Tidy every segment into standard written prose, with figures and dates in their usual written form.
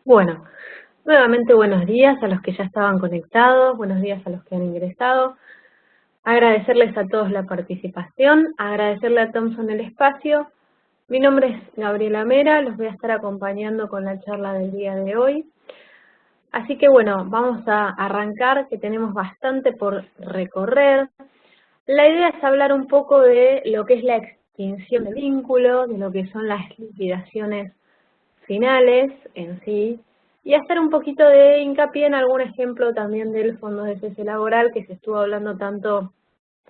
Bueno, nuevamente buenos días a los que ya estaban conectados, buenos días a los que han ingresado. Agradecerles a todos la participación, agradecerle a Thompson el espacio. Mi nombre es Gabriela Mera, los voy a estar acompañando con la charla del día de hoy. Así que bueno, vamos a arrancar, que tenemos bastante por recorrer. La idea es hablar un poco de lo que es la extinción de vínculo, de lo que son las liquidaciones finales en sí, y hacer un poquito de hincapié en algún ejemplo también del fondo de cese laboral que se estuvo hablando tanto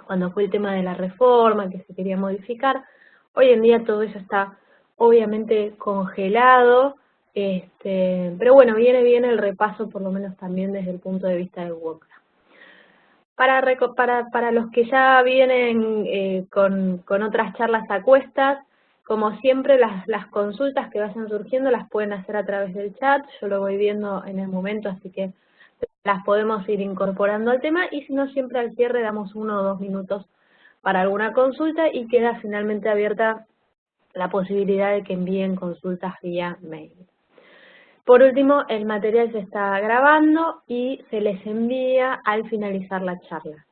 cuando fue el tema de la reforma, que se quería modificar. Hoy en día todo eso está obviamente congelado, pero bueno, viene bien el repaso por lo menos también desde el punto de vista del WOCRA. Para los que ya vienen con otras charlas a cuestas, como siempre las consultas que vayan surgiendo las pueden hacer a través del chat, yo lo voy viendo en el momento, así que las podemos ir incorporando al tema, y si no, siempre al cierre damos 1 o 2 minutos para alguna consulta y queda finalmente abierta la posibilidad de que envíen consultas vía mail. Por último, el material se está grabando y se les envía al finalizar la charla.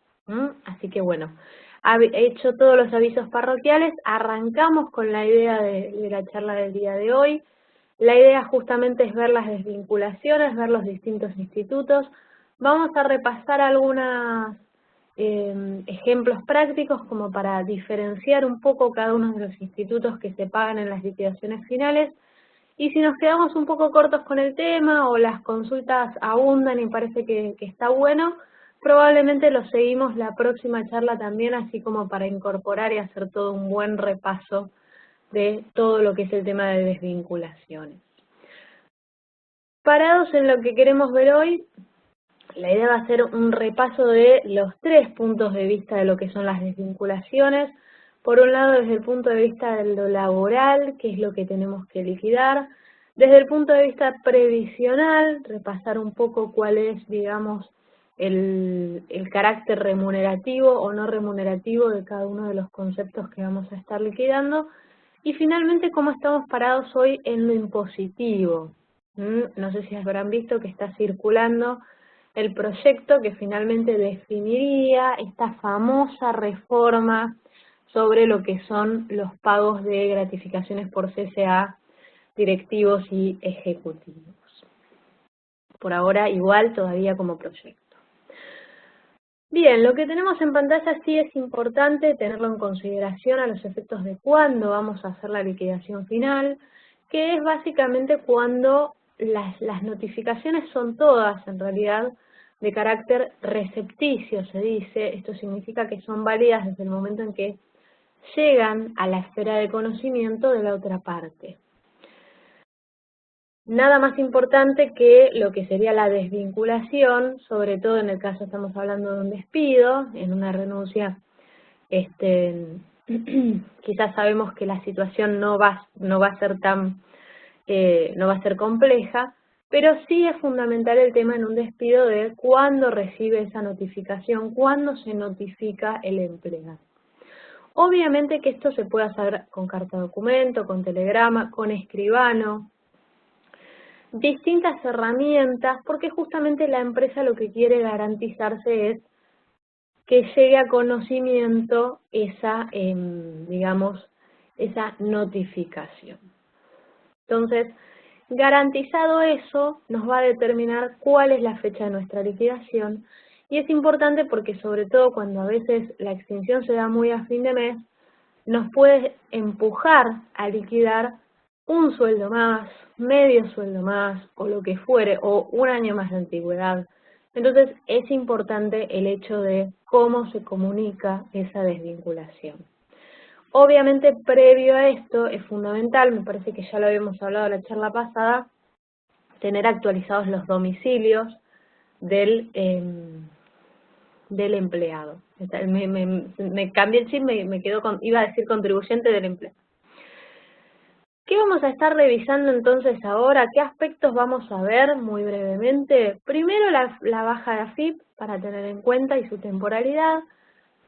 Así que bueno, he hecho todos los avisos parroquiales, arrancamos con la idea de la charla del día de hoy. La idea justamente es ver las desvinculaciones, ver los distintos institutos. Vamos a repasar algunos ejemplos prácticos como para diferenciar un poco cada uno de los institutos que se pagan en las liquidaciones finales. Y si nos quedamos un poco cortos con el tema o las consultas abundan y parece que está bueno, probablemente lo seguimos la próxima charla también, así como para incorporar y hacer todo un buen repaso de todo lo que es el tema de desvinculaciones. Parados en lo que queremos ver hoy, la idea va a ser un repaso de los 3 puntos de vista de lo que son las desvinculaciones. Por un lado, desde el punto de vista de lo laboral, qué es lo que tenemos que liquidar. Desde el punto de vista previsional, repasar un poco cuál es, digamos, el carácter remunerativo o no remunerativo de cada uno de los conceptos que vamos a estar liquidando. Y finalmente, cómo estamos parados hoy en lo impositivo. No sé si habrán visto que está circulando el proyecto que finalmente definiría esta famosa reforma sobre lo que son los pagos de gratificaciones por cese a directivos y ejecutivos. Por ahora igual todavía como proyecto. Bien, lo que tenemos en pantalla sí es importante tenerlo en consideración a los efectos de cuándo vamos a hacer la liquidación final, que es básicamente cuando las notificaciones son todas en realidad de carácter recepticio, se dice. Esto significa que son válidas desde el momento en que llegan a la esfera de conocimiento de la otra parte. Nada más importante que lo que sería la desvinculación, sobre todo en el caso estamos hablando de un despido, en una renuncia, quizás sabemos que la situación no va a ser no va a ser compleja, pero sí es fundamental el tema en un despido de cuándo recibe esa notificación, cuándo se notifica el empleado. Obviamente que esto se puede hacer con carta documento, con telegrama, con escribano, distintas herramientas, porque justamente la empresa lo que quiere garantizarse es que llegue a conocimiento esa, digamos, esa notificación. Entonces, garantizado eso, nos va a determinar cuál es la fecha de nuestra liquidación, y es importante porque sobre todo cuando a veces la extinción se da muy a fin de mes, nos puede empujar a liquidar un sueldo más, medio sueldo más, o lo que fuere, o un año más de antigüedad. Entonces es importante el hecho de cómo se comunica esa desvinculación. Obviamente, previo a esto, es fundamental, me parece que ya lo habíamos hablado en la charla pasada, tener actualizados los domicilios del empleado. Me cambié el chip, me quedó iba a decir contribuyente del empleado. ¿Qué vamos a estar revisando entonces ahora? ¿Qué aspectos vamos a ver muy brevemente? Primero la baja de AFIP para tener en cuenta y su temporalidad.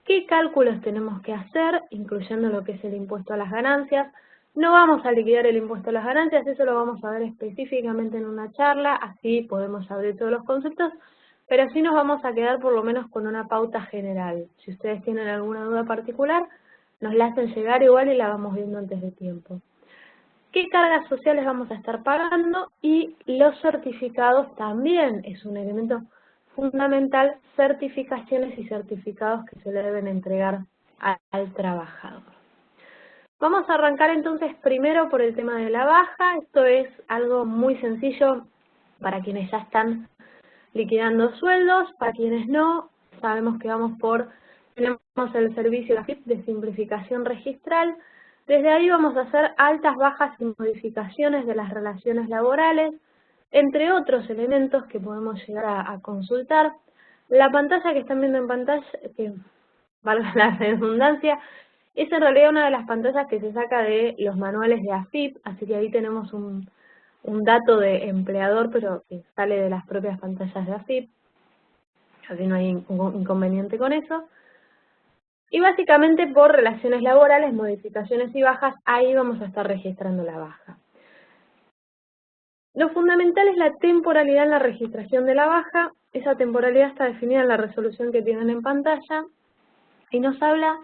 ¿Qué cálculos tenemos que hacer, incluyendo lo que es el impuesto a las ganancias? No vamos a liquidar el impuesto a las ganancias, eso lo vamos a ver específicamente en una charla, así podemos abrir todos los conceptos, pero sí nos vamos a quedar por lo menos con una pauta general. Si ustedes tienen alguna duda particular, nos la hacen llegar igual y la vamos viendo antes de tiempo. ¿Qué cargas sociales vamos a estar pagando? Y los certificados también es un elemento fundamental, certificaciones y certificados que se le deben entregar al trabajador. Vamos a arrancar entonces primero por el tema de la baja. Esto es algo muy sencillo para quienes ya están liquidando sueldos, para quienes no, sabemos que tenemos el servicio AFIP de simplificación registral. Desde ahí vamos a hacer altas, bajas y modificaciones de las relaciones laborales, entre otros elementos que podemos llegar a consultar. La pantalla que están viendo en pantalla, que valga la redundancia, es en realidad una de las pantallas que se saca de los manuales de AFIP, así que ahí tenemos un dato de empleador, pero que sale de las propias pantallas de AFIP, así no hay inconveniente con eso. Y básicamente por relaciones laborales, modificaciones y bajas, ahí vamos a estar registrando la baja. Lo fundamental es la temporalidad en la registración de la baja. Esa temporalidad está definida en la resolución que tienen en pantalla y nos habla,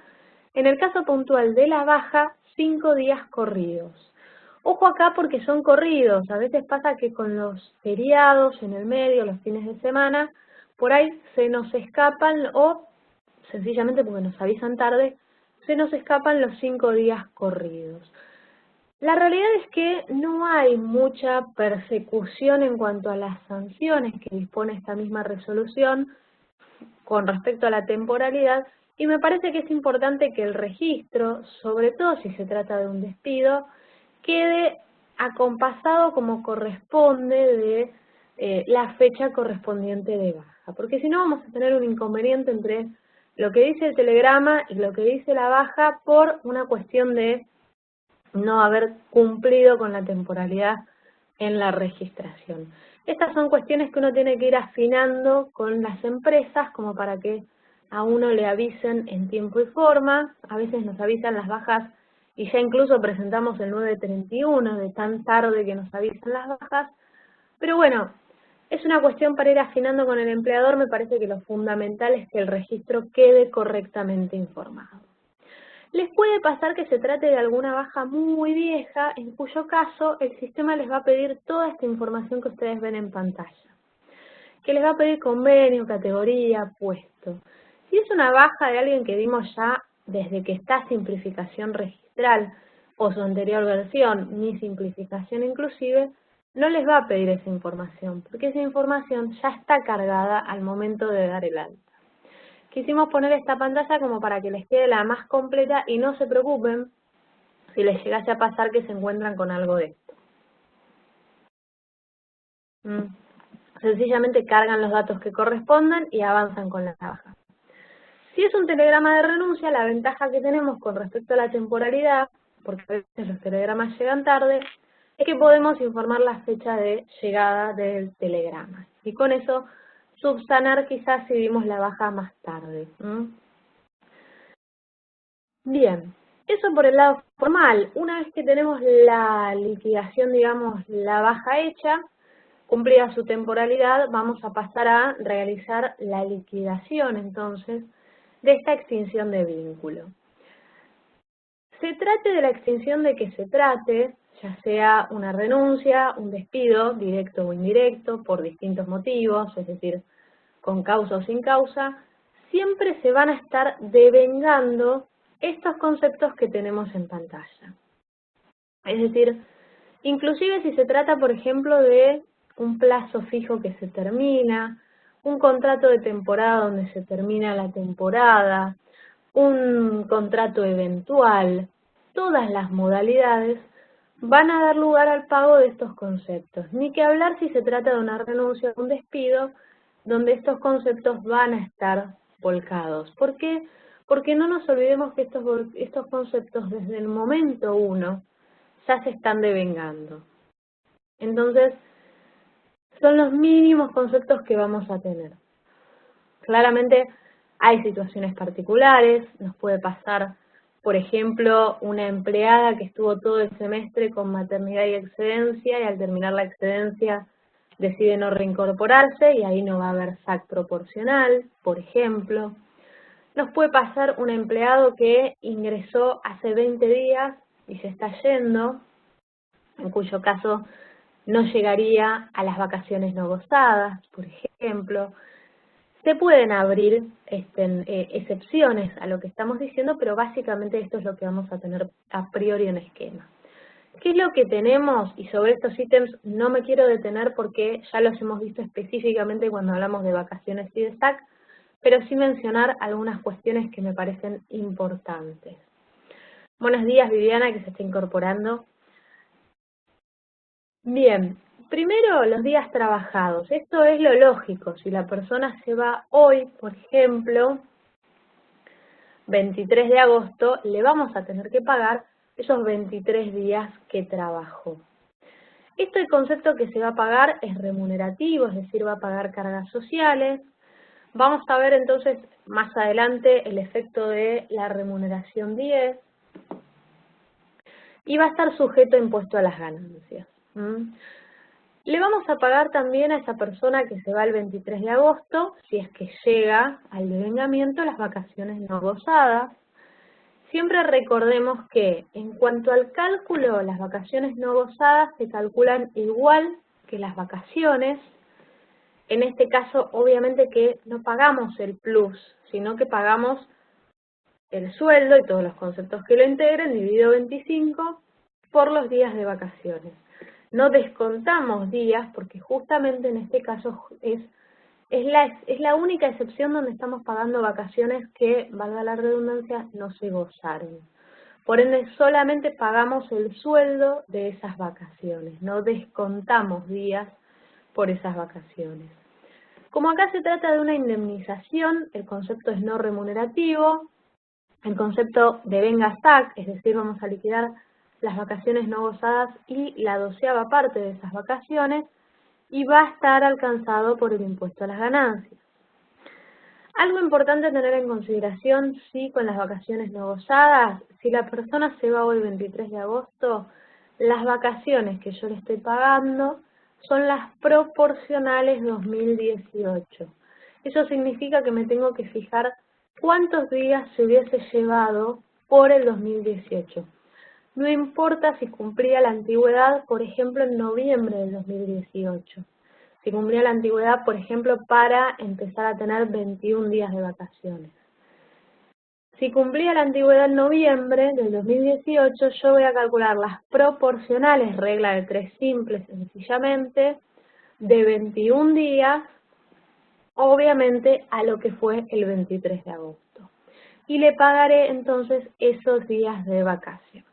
en el caso puntual de la baja, 5 días corridos. Ojo acá porque son corridos, a veces pasa que con los feriados en el medio, los fines de semana, por ahí se nos escapan o sencillamente porque nos avisan tarde, se nos escapan los 5 días corridos. La realidad es que no hay mucha persecución en cuanto a las sanciones que dispone esta misma resolución con respecto a la temporalidad, y me parece que es importante que el registro, sobre todo si se trata de un despido, quede acompasado como corresponde de la fecha correspondiente de baja, porque si no vamos a tener un inconveniente entre lo que dice el telegrama y lo que dice la baja por una cuestión de no haber cumplido con la temporalidad en la registración. Estas son cuestiones que uno tiene que ir afinando con las empresas como para que a uno le avisen en tiempo y forma. A veces nos avisan las bajas y ya incluso presentamos el 931 de tan tarde que nos avisan las bajas. Pero bueno, es una cuestión para ir afinando con el empleador. Me parece que lo fundamental es que el registro quede correctamente informado. Les puede pasar que se trate de alguna baja muy vieja, en cuyo caso el sistema les va a pedir toda esta información que ustedes ven en pantalla. Que les va a pedir convenio, categoría, puesto. Si es una baja de alguien que dimos ya desde que está simplificación registral o su anterior versión, ni simplificación inclusive, no les va a pedir esa información, porque esa información ya está cargada al momento de dar el alta. Quisimos poner esta pantalla como para que les quede la más completa y no se preocupen si les llegase a pasar que se encuentran con algo de esto. Sencillamente cargan los datos que correspondan y avanzan con la baja. Si es un telegrama de renuncia, la ventaja que tenemos con respecto a la temporalidad, porque a veces los telegramas llegan tarde, es que podemos informar la fecha de llegada del telegrama. Y con eso subsanar quizás si dimos la baja más tarde. Bien, eso por el lado formal. Una vez que tenemos la liquidación, digamos, la baja hecha, cumplida su temporalidad, vamos a pasar a realizar la liquidación, entonces, de esta extinción de vínculo. Se trate de la extinción de que se trate, ya sea una renuncia, un despido, directo o indirecto, por distintos motivos, es decir, con causa o sin causa, siempre se van a estar devengando estos conceptos que tenemos en pantalla. Es decir, inclusive si se trata, por ejemplo, de un plazo fijo que se termina, un contrato de temporada donde se termina la temporada, un contrato eventual, todas las modalidades van a dar lugar al pago de estos conceptos. Ni que hablar si se trata de una renuncia o un despido, donde estos conceptos van a estar volcados. ¿Por qué? Porque no nos olvidemos que estos conceptos desde el momento 1 ya se están devengando. Entonces, son los mínimos conceptos que vamos a tener. Claramente hay situaciones particulares, nos puede pasar Por ejemplo, una empleada que estuvo todo el semestre con maternidad y excedencia y al terminar la excedencia decide no reincorporarse y ahí no va a haber SAC proporcional, por ejemplo. Nos puede pasar un empleado que ingresó hace 20 días y se está yendo, en cuyo caso no llegaría a las vacaciones no gozadas, por ejemplo. Se pueden abrir excepciones a lo que estamos diciendo, pero básicamente esto es lo que vamos a tener a priori en esquema. ¿Qué es lo que tenemos? Y sobre estos ítems no me quiero detener porque ya los hemos visto específicamente cuando hablamos de vacaciones y de SAC, pero sí mencionar algunas cuestiones que me parecen importantes. Buenos días, Viviana, que se está incorporando. Bien, primero los días trabajados. Esto es lo lógico. Si la persona se va hoy, por ejemplo, 23 de agosto, le vamos a tener que pagar esos 23 días que trabajó. El concepto que se va a pagar es remunerativo, es decir, va a pagar cargas sociales. Vamos a ver entonces más adelante el efecto de la remuneración 10 y va a estar sujeto a impuesto a las ganancias. Le vamos a pagar también a esa persona que se va el 23 de agosto, si es que llega al devengamiento, las vacaciones no gozadas. Siempre recordemos que en cuanto al cálculo, las vacaciones no gozadas se calculan igual que las vacaciones. En este caso, obviamente que no pagamos el plus, sino que pagamos el sueldo y todos los conceptos que lo integren, dividido 25 por los días de vacaciones. No descontamos días porque justamente en este caso es la única excepción donde estamos pagando vacaciones que, valga la redundancia, no se gozaron. Por ende, solamente pagamos el sueldo de esas vacaciones, no descontamos días por esas vacaciones. Como acá se trata de una indemnización, el concepto es no remunerativo, el concepto devenga SAC, es decir, vamos a liquidar las vacaciones no gozadas y la 12ª parte de esas vacaciones, y va a estar alcanzado por el impuesto a las ganancias. Algo importante tener en consideración, sí, con las vacaciones no gozadas, si la persona se va hoy 23 de agosto, las vacaciones que yo le estoy pagando son las proporcionales 2018. Eso significa que me tengo que fijar cuántos días se hubiese llevado por el 2018. No importa si cumplía la antigüedad, por ejemplo, en noviembre del 2018. Si cumplía la antigüedad, por ejemplo, para empezar a tener 21 días de vacaciones. Si cumplía la antigüedad en noviembre del 2018, yo voy a calcular las proporcionales, regla de 3 simples, sencillamente, de 21 días, obviamente, a lo que fue el 23 de agosto. Y le pagaré entonces esos días de vacación.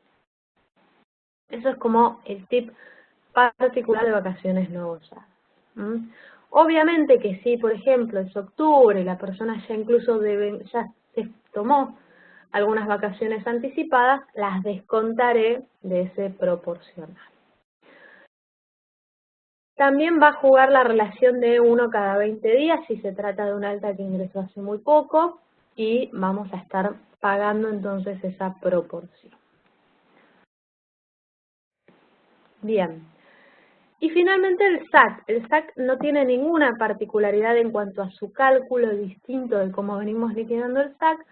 Eso es como el tip particular de vacaciones no gozadas. Obviamente que si, por ejemplo, es octubre y la persona ya incluso ya se tomó algunas vacaciones anticipadas, las descontaré de ese proporcional. También va a jugar la relación de 1 cada 20 días si se trata de un alta que ingresó hace muy poco y vamos a estar pagando entonces esa proporción. Bien. Y finalmente el SAC. El SAC no tiene ninguna particularidad en cuanto a su cálculo distinto de cómo venimos liquidando el SAC.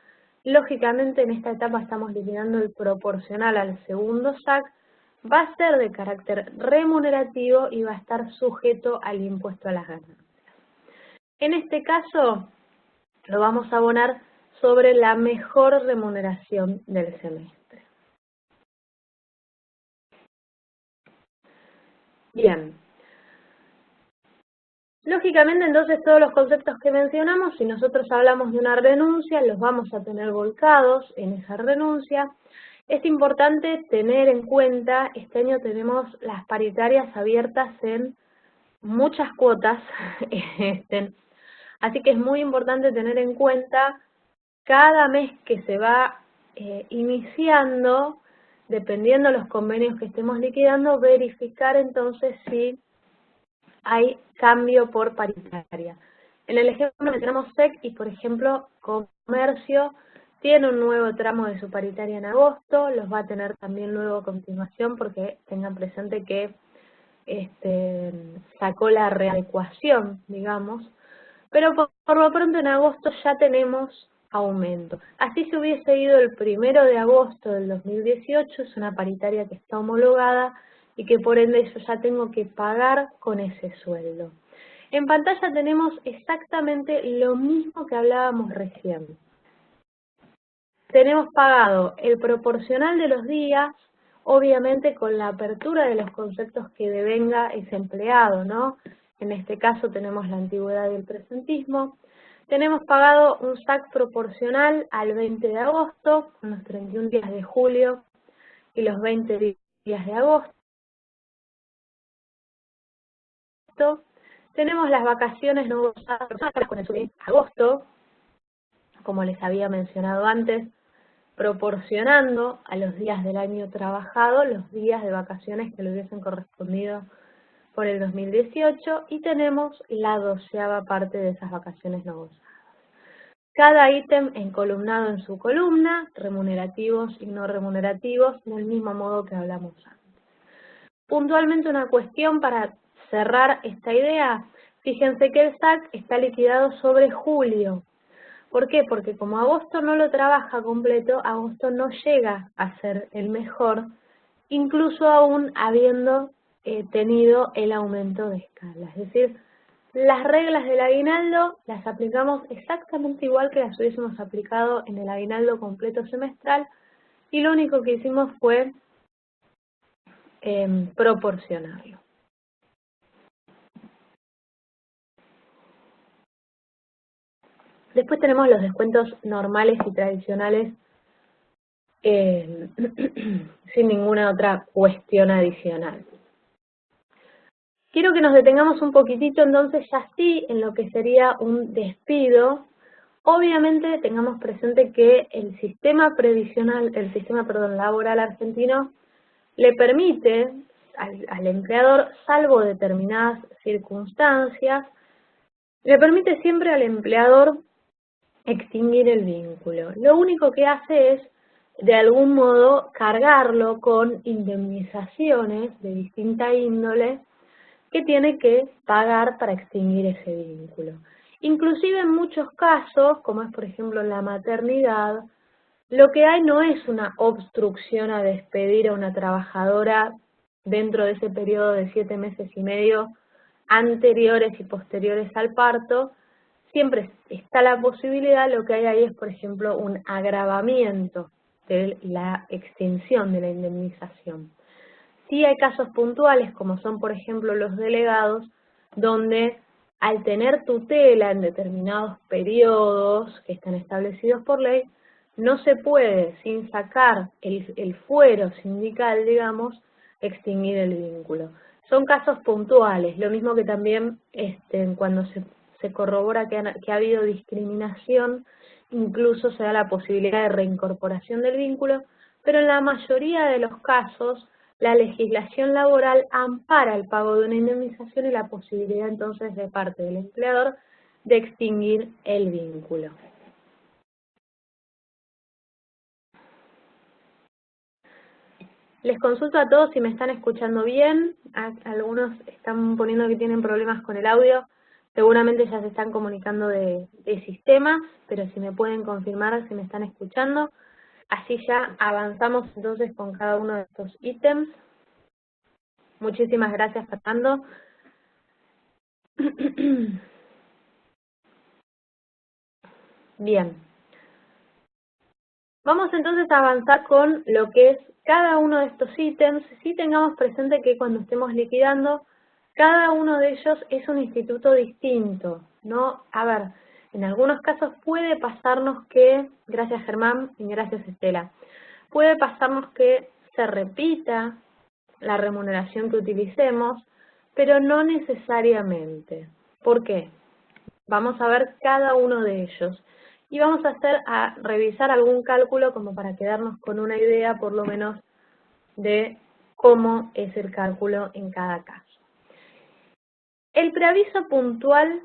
Lógicamente en esta etapa estamos liquidando el proporcional al segundo SAC. Va a ser de carácter remunerativo y va a estar sujeto al impuesto a las ganancias. En este caso lo vamos a abonar sobre la mejor remuneración del semestre. Bien. Lógicamente, entonces, todos los conceptos que mencionamos, si nosotros hablamos de una renuncia, los vamos a tener volcados en esa renuncia. Es importante tener en cuenta, este año tenemos las paritarias abiertas en muchas cuotas, así que es muy importante tener en cuenta cada mes que se va iniciando, dependiendo de los convenios que estemos liquidando, verificar entonces si hay cambio por paritaria. En el ejemplo que tenemos SEC y, por ejemplo, comercio, Tiene un nuevo tramo de su paritaria en agosto, los va a tener también luego a continuación porque tengan presente que sacó la readecuación, digamos, pero por lo pronto en agosto ya tenemos aumento. Así se hubiese ido el 1 de agosto del 2018, es una paritaria que está homologada y que por ende yo ya tengo que pagar con ese sueldo. En pantalla tenemos exactamente lo mismo que hablábamos recién. Tenemos pagado el proporcional de los días, obviamente con la apertura de los conceptos que devenga ese empleado, ¿no? En este caso tenemos la antigüedad y el presentismo. Tenemos pagado un SAC proporcional al 20 de agosto, con los 31 días de julio y los 20 días de agosto. Tenemos las vacaciones no gozadas con el de agosto, como les había mencionado antes, proporcionando a los días del año trabajado los días de vacaciones que le hubiesen correspondido por el 2018 y tenemos la 12ª parte de esas vacaciones no gozadas. Cada ítem encolumnado en su columna, remunerativos y no remunerativos, del mismo modo que hablamos antes. Puntualmente una cuestión para cerrar esta idea, fíjense que el SAC está liquidado sobre julio. ¿Por qué? Porque como agosto no lo trabaja completo, agosto no llega a ser el mejor, incluso aún habiendo tenido el aumento de escala. Es decir, las reglas del aguinaldo las aplicamos exactamente igual que las hubiésemos aplicado en el aguinaldo completo semestral y lo único que hicimos fue proporcionarlo. Después tenemos los descuentos normales y tradicionales sin ninguna otra cuestión adicional. Quiero que nos detengamos un poquitito entonces ya sí en lo que sería un despido. Obviamente tengamos presente que el sistema laboral argentino le permite al empleador, salvo determinadas circunstancias, le permite siempre al empleador extinguir el vínculo. Lo único que hace es, de algún modo, cargarlo con indemnizaciones de distinta índole que tiene que pagar para extinguir ese vínculo. Inclusive en muchos casos, como es por ejemplo la maternidad, lo que hay no es una obstrucción a despedir a una trabajadora dentro de ese periodo de 7 meses y medio anteriores y posteriores al parto. Siempre está la posibilidad, lo que hay ahí es, por ejemplo, un agravamiento de la extinción de la indemnización. Sí hay casos puntuales, como son, por ejemplo, los delegados, donde al tener tutela en determinados periodos que están establecidos por ley, no se puede, sin sacar el fuero sindical, digamos, extinguir el vínculo. Son casos puntuales, lo mismo que también cuando se corrobora que ha habido discriminación, incluso se da la posibilidad de reincorporación del vínculo, pero en la mayoría de los casos la legislación laboral ampara el pago de una indemnización y la posibilidad entonces de parte del empleador de extinguir el vínculo. Les consulto a todos si me están escuchando bien. Algunos están poniendo que tienen problemas con el audio. Seguramente ya se están comunicando de sistemas, pero si me pueden confirmar si me están escuchando. Así ya avanzamos entonces con cada uno de estos ítems. Muchísimas gracias, Fernando. Bien. Vamos entonces a avanzar con lo que es cada uno de estos ítems. Sí tengamos presente que cuando estemos liquidando, cada uno de ellos es un instituto distinto, ¿no? A ver, en algunos casos puede pasarnos que, gracias Germán y gracias Estela, puede pasarnos que se repita la remuneración que utilicemos, pero no necesariamente. ¿Por qué? Vamos a ver cada uno de ellos y vamos a revisar algún cálculo como para quedarnos con una idea por lo menos de cómo es el cálculo en cada caso. El preaviso puntual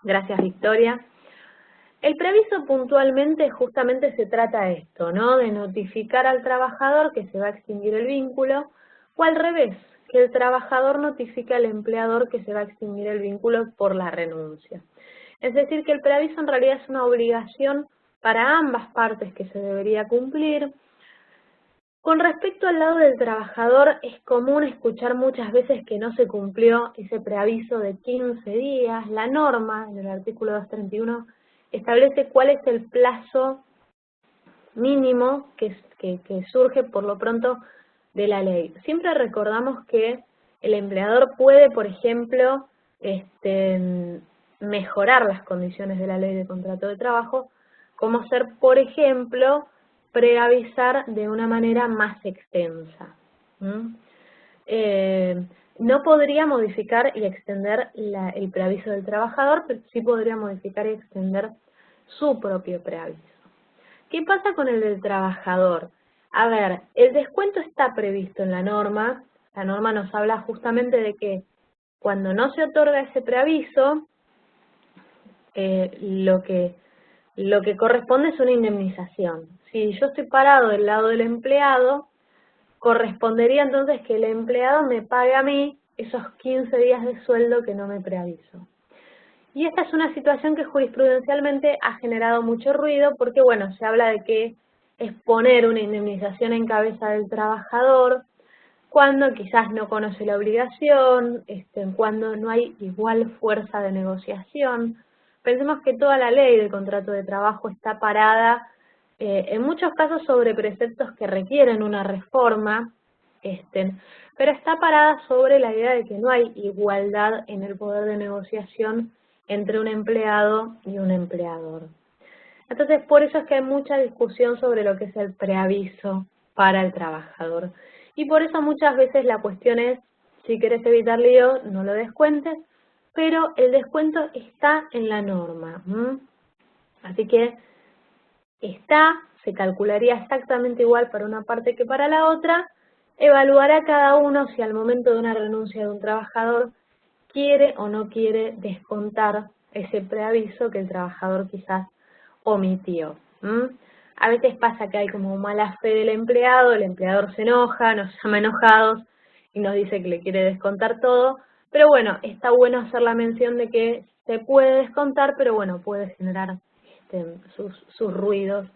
Gracias, Victoria. El preaviso puntualmente justamente se trata de esto, ¿no? De notificar al trabajador que se va a extinguir el vínculo, o al revés, que el trabajador notifique al empleador que se va a extinguir el vínculo por la renuncia. Es decir, que el preaviso en realidad es una obligación para ambas partes que se debería cumplir. Con respecto al lado del trabajador, es común escuchar muchas veces que no se cumplió ese preaviso de 15 días. La norma, en el artículo 231, establece cuál es el plazo mínimo que surge por lo pronto de la ley. Siempre recordamos que el empleador puede, por ejemplo, mejorar las condiciones de la ley de contrato de trabajo, como ser, por ejemplo, preavisar de una manera más extensa. No podría modificar y extender el preaviso del trabajador, pero sí podría modificar y extender su propio preaviso. ¿Qué pasa con el del trabajador? A ver, el descuento está previsto en la norma nos habla justamente de que cuando no se otorga ese preaviso, lo que corresponde es una indemnización. Si yo estoy parado del lado del empleado, correspondería entonces que el empleado me pague a mí esos 15 días de sueldo que no me preaviso. Y esta es una situación que jurisprudencialmente ha generado mucho ruido porque, bueno, se habla de que es poner una indemnización en cabeza del trabajador cuando quizás no conoce la obligación, cuando no hay igual fuerza de negociación. Pensemos que toda la ley del contrato de trabajo está parada en muchos casos sobre preceptos que requieren una reforma, pero está parada sobre la idea de que no hay igualdad en el poder de negociación entre un empleado y un empleador. Entonces, por eso es que hay mucha discusión sobre lo que es el preaviso para el trabajador. Y por eso muchas veces la cuestión es, si querés evitar lío, no lo descuentes, pero el descuento está en la norma. Así que se calcularía exactamente igual para una parte que para la otra, evaluará cada uno si al momento de una renuncia de un trabajador quiere o no quiere descontar ese preaviso que el trabajador quizás omitió. A veces pasa que hay como mala fe del empleado, el empleador se enoja, nos llama enojados y nos dice que le quiere descontar todo, pero bueno, está bueno hacer la mención de que se puede descontar, pero bueno, puede generar sus ruidos.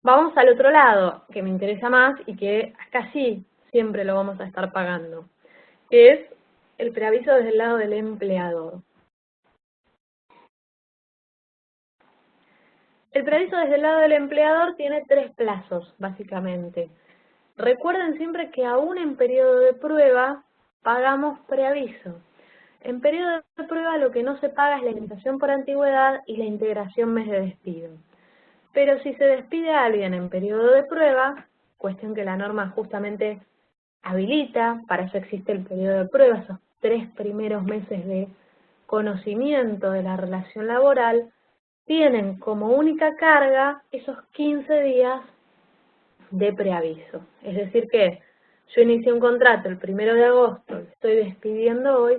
Vamos al otro lado, que me interesa más y que acá sí siempre lo vamos a estar pagando, que es el preaviso desde el lado del empleador. El preaviso desde el lado del empleador tiene 3 plazos, básicamente. Recuerden siempre que aún en periodo de prueba pagamos preaviso. En periodo de prueba lo que no se paga es la indemnización por antigüedad y la integración mes de despido. Pero si se despide a alguien en periodo de prueba, cuestión que la norma justamente habilita, para eso existe el periodo de prueba, esos 3 primeros meses de conocimiento de la relación laboral, tienen como única carga esos 15 días de preaviso. Es decir que yo inicié un contrato el 1 de agosto, lo estoy despidiendo hoy,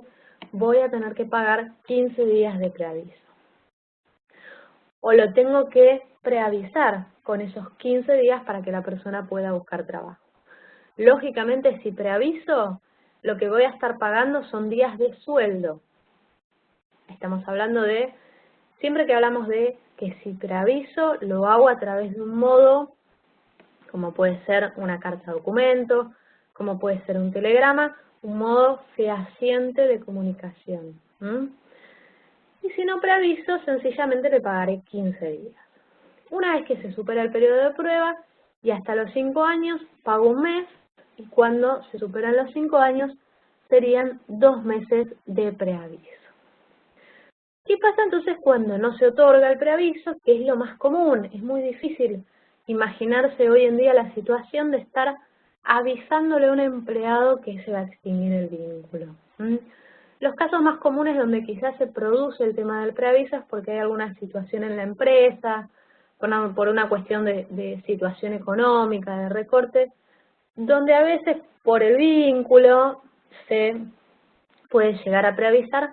voy a tener que pagar 15 días de preaviso. O lo tengo que preavisar con esos 15 días para que la persona pueda buscar trabajo. Lógicamente, si preaviso, lo que voy a estar pagando son días de sueldo. Estamos hablando de, siempre que hablamos de que si preaviso, lo hago a través de un modo, como puede ser una carta documento, como puede ser un telegrama, un modo fehaciente de comunicación. Y si no preaviso, sencillamente le pagaré 15 días. Una vez que se supera el periodo de prueba y hasta los 5 años, pago un mes, y cuando se superan los 5 años, serían 2 meses de preaviso. ¿Qué pasa entonces cuando no se otorga el preaviso? Que es lo más común. Es muy difícil imaginarse hoy en día la situación de estar avisándole a un empleado que se va a extinguir el vínculo. Los casos más comunes donde quizás se produce el tema del preaviso es porque hay alguna situación en la empresa, por una cuestión de situación económica, de recorte, donde a veces por el vínculo se puede llegar a preavisar,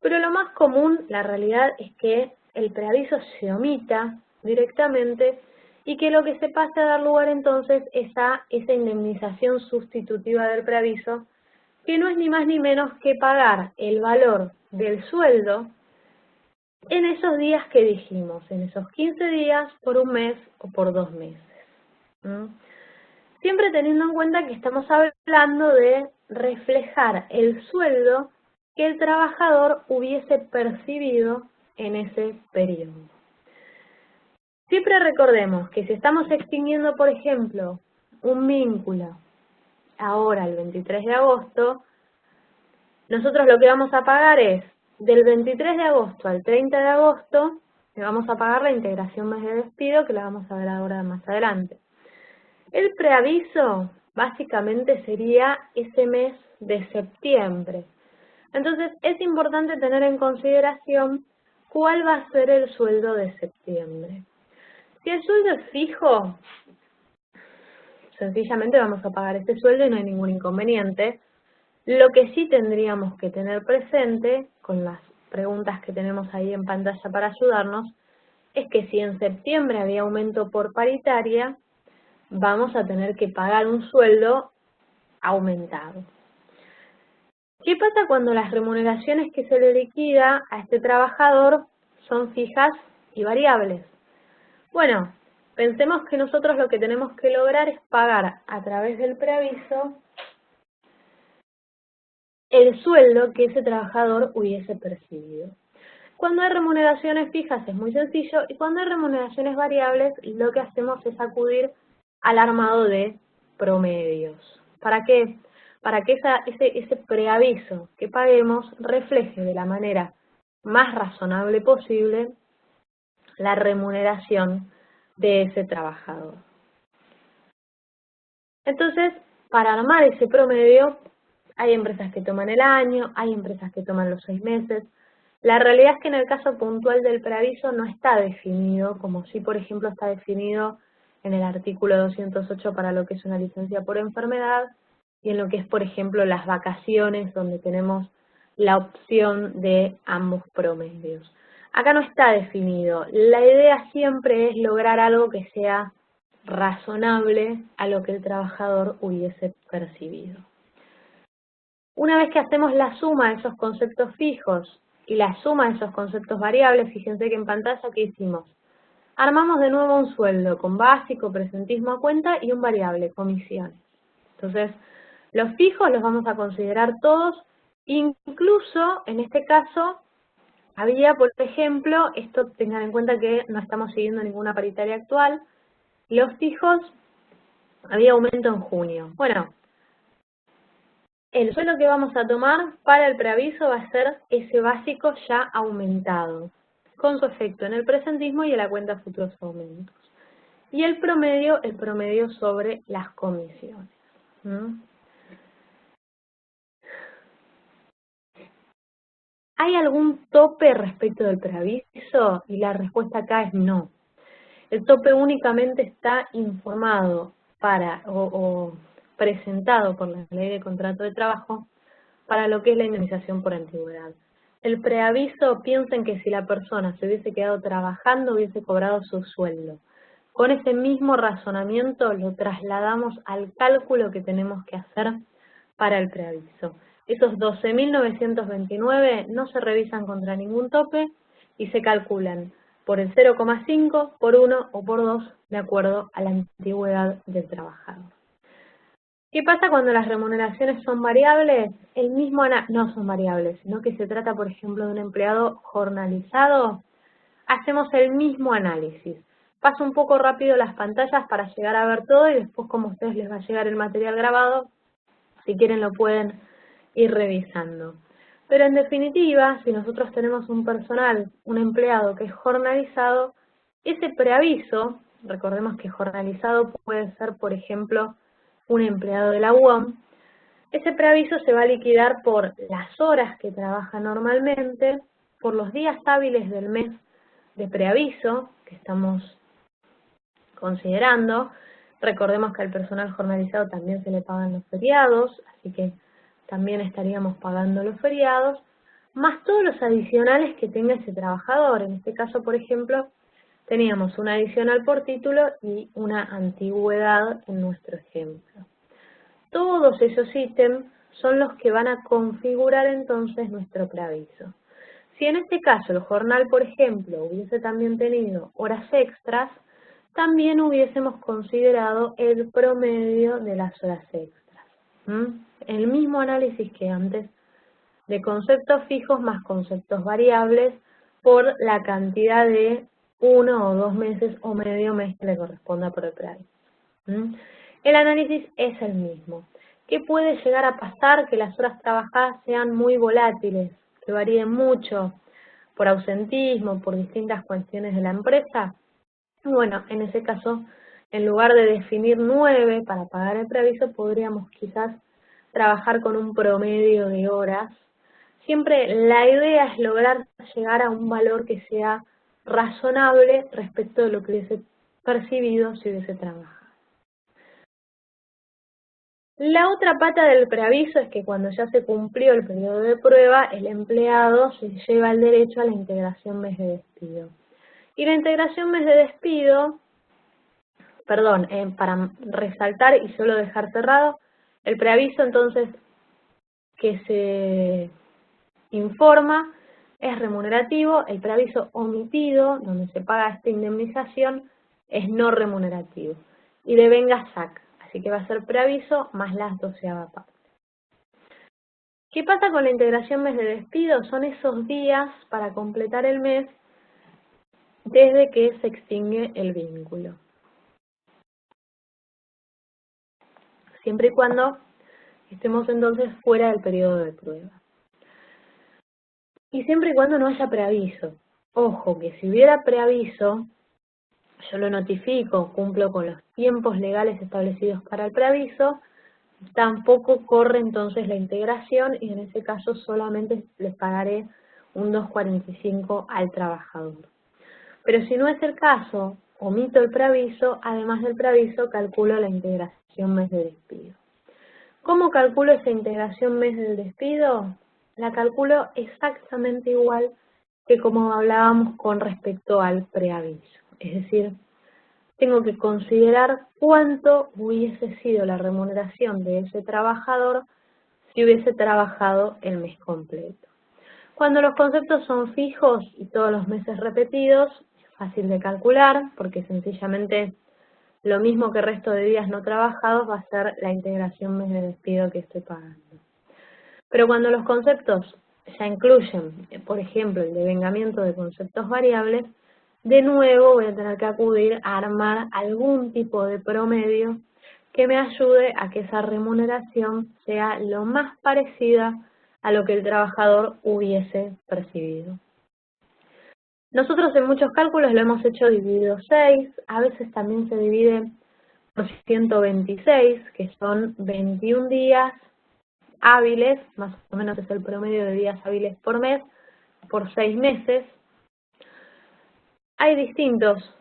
pero lo más común, la realidad es que el preaviso se omita directamente y que lo que se pase a dar lugar entonces es a esa indemnización sustitutiva del preaviso, que no es ni más ni menos que pagar el valor del sueldo en esos días que dijimos, en esos 15 días, por un mes o por 2 meses. Siempre teniendo en cuenta que estamos hablando de reflejar el sueldo que el trabajador hubiese percibido en ese periodo. Siempre recordemos que si estamos extinguiendo, por ejemplo, un vínculo ahora el 23 de agosto, nosotros lo que vamos a pagar es del 23 de agosto al 30 de agosto, le vamos a pagar la integración mes de despido, que la vamos a ver ahora más adelante. El preaviso básicamente sería ese mes de septiembre. Entonces es importante tener en consideración cuál va a ser el sueldo de septiembre. Si el sueldo es fijo, sencillamente vamos a pagar este sueldo y no hay ningún inconveniente. Lo que sí tendríamos que tener presente, con las preguntas que tenemos ahí en pantalla para ayudarnos, es que si en septiembre había aumento por paritaria, vamos a tener que pagar un sueldo aumentado. ¿Qué pasa cuando las remuneraciones que se le liquida a este trabajador son fijas y variables? Bueno, pensemos que nosotros lo que tenemos que lograr es pagar a través del preaviso el sueldo que ese trabajador hubiese percibido. Cuando hay remuneraciones fijas es muy sencillo, y cuando hay remuneraciones variables lo que hacemos es acudir al armado de promedios. ¿Para qué? Para que ese preaviso que paguemos refleje de la manera más razonable posible la remuneración de ese trabajador. Entonces, para armar ese promedio, hay empresas que toman el año, hay empresas que toman los 6 meses. La realidad es que en el caso puntual del preaviso no está definido, como si por ejemplo está definido en el artículo 208 para lo que es una licencia por enfermedad y en lo que es, por ejemplo, las vacaciones, donde tenemos la opción de ambos promedios. Acá no está definido. La idea siempre es lograr algo que sea razonable a lo que el trabajador hubiese percibido. Una vez que hacemos la suma de esos conceptos fijos y la suma de esos conceptos variables, fíjense que en pantalla, ¿qué hicimos? Armamos de nuevo un sueldo con básico, presentismo a cuenta y un variable, comisiones. Entonces, los fijos los vamos a considerar todos, incluso en este caso había, por ejemplo, esto tengan en cuenta que no estamos siguiendo ninguna paritaria actual, los fijos había aumento en junio. Bueno, el sueldo que vamos a tomar para el preaviso va a ser ese básico ya aumentado, con su efecto en el presentismo y en la cuenta futuros aumentos. Y el promedio sobre las comisiones. ¿Hay algún tope respecto del preaviso? Y la respuesta acá es no. El tope únicamente está informado o presentado por la Ley de Contrato de Trabajo para lo que es la indemnización por antigüedad. El preaviso, piensen que si la persona se hubiese quedado trabajando, hubiese cobrado su sueldo. Con ese mismo razonamiento lo trasladamos al cálculo que tenemos que hacer para el preaviso. Esos 12.929 no se revisan contra ningún tope y se calculan por el 0,5, por 1 o por 2, de acuerdo a la antigüedad del trabajador. ¿Qué pasa cuando las remuneraciones son variables? No son variables, sino que se trata, por ejemplo, de un empleado jornalizado. Hacemos el mismo análisis. Paso un poco rápido las pantallas para llegar a ver todo y después, como a ustedes les va a llegar el material grabado, si quieren lo pueden ir revisando. Pero en definitiva, si nosotros tenemos un personal, un empleado que es jornalizado, ese preaviso, recordemos que jornalizado puede ser, por ejemplo, un empleado de la UOM, ese preaviso se va a liquidar por las horas que trabaja normalmente, por los días hábiles del mes de preaviso que estamos considerando. Recordemos que al personal jornalizado también se le pagan los feriados, así que también estaríamos pagando los feriados, más todos los adicionales que tenga ese trabajador. En este caso, por ejemplo, teníamos un adicional por título y una antigüedad en nuestro ejemplo. Todos esos ítems son los que van a configurar entonces nuestro preaviso. Si en este caso el jornal, por ejemplo, hubiese también tenido horas extras, también hubiésemos considerado el promedio de las horas extras. El mismo análisis que antes, de conceptos fijos más conceptos variables por la cantidad de 1 o 2 meses o medio mes que le corresponda por el preaviso. El análisis es el mismo. ¿Qué puede llegar a pasar? Que las horas trabajadas sean muy volátiles, que varíen mucho por ausentismo, por distintas cuestiones de la empresa. Bueno, en ese caso, en lugar de definir 9 para pagar el preaviso, podríamos quizás trabajar con un promedio de horas. Siempre la idea es lograr llegar a un valor que sea razonable respecto de lo que hubiese percibido si hubiese trabajado. La otra pata del preaviso es que cuando ya se cumplió el periodo de prueba, el empleado se lleva el derecho a la integración mes de despido. Y la integración mes de despido, perdón, para resaltar y solo dejar cerrado, el preaviso entonces que se informa es remunerativo, el preaviso omitido, donde se paga esta indemnización, es no remunerativo. Y devenga SAC. Así que va a ser preaviso más las 12ª parte. ¿Qué pasa con la integración mes de despido? Son esos días para completar el mes desde que se extingue el vínculo. Siempre y cuando estemos entonces fuera del periodo de prueba. Y siempre y cuando no haya preaviso. Ojo, que si hubiera preaviso, yo lo notifico, cumplo con los tiempos legales establecidos para el preaviso, tampoco corre entonces la integración y en ese caso solamente les pagaré un 2.45 al trabajador. Pero si no es el caso, omito el preaviso, además del preaviso calculo la integración mes de despido. ¿Cómo calculo esa integración mes del despido? La calculo exactamente igual que como hablábamos con respecto al preaviso. Es decir, tengo que considerar cuánto hubiese sido la remuneración de ese trabajador si hubiese trabajado el mes completo. Cuando los conceptos son fijos y todos los meses repetidos, es fácil de calcular porque sencillamente lo mismo que el resto de días no trabajados va a ser la integración mes de despido que estoy pagando. Pero cuando los conceptos ya incluyen, por ejemplo, el devengamiento de conceptos variables, de nuevo voy a tener que acudir a armar algún tipo de promedio que me ayude a que esa remuneración sea lo más parecida a lo que el trabajador hubiese percibido. Nosotros en muchos cálculos lo hemos hecho dividido 6, a veces también se divide por 126, que son 21 días hábiles, más o menos es el promedio de días hábiles por mes, por 6 meses. Hay distintos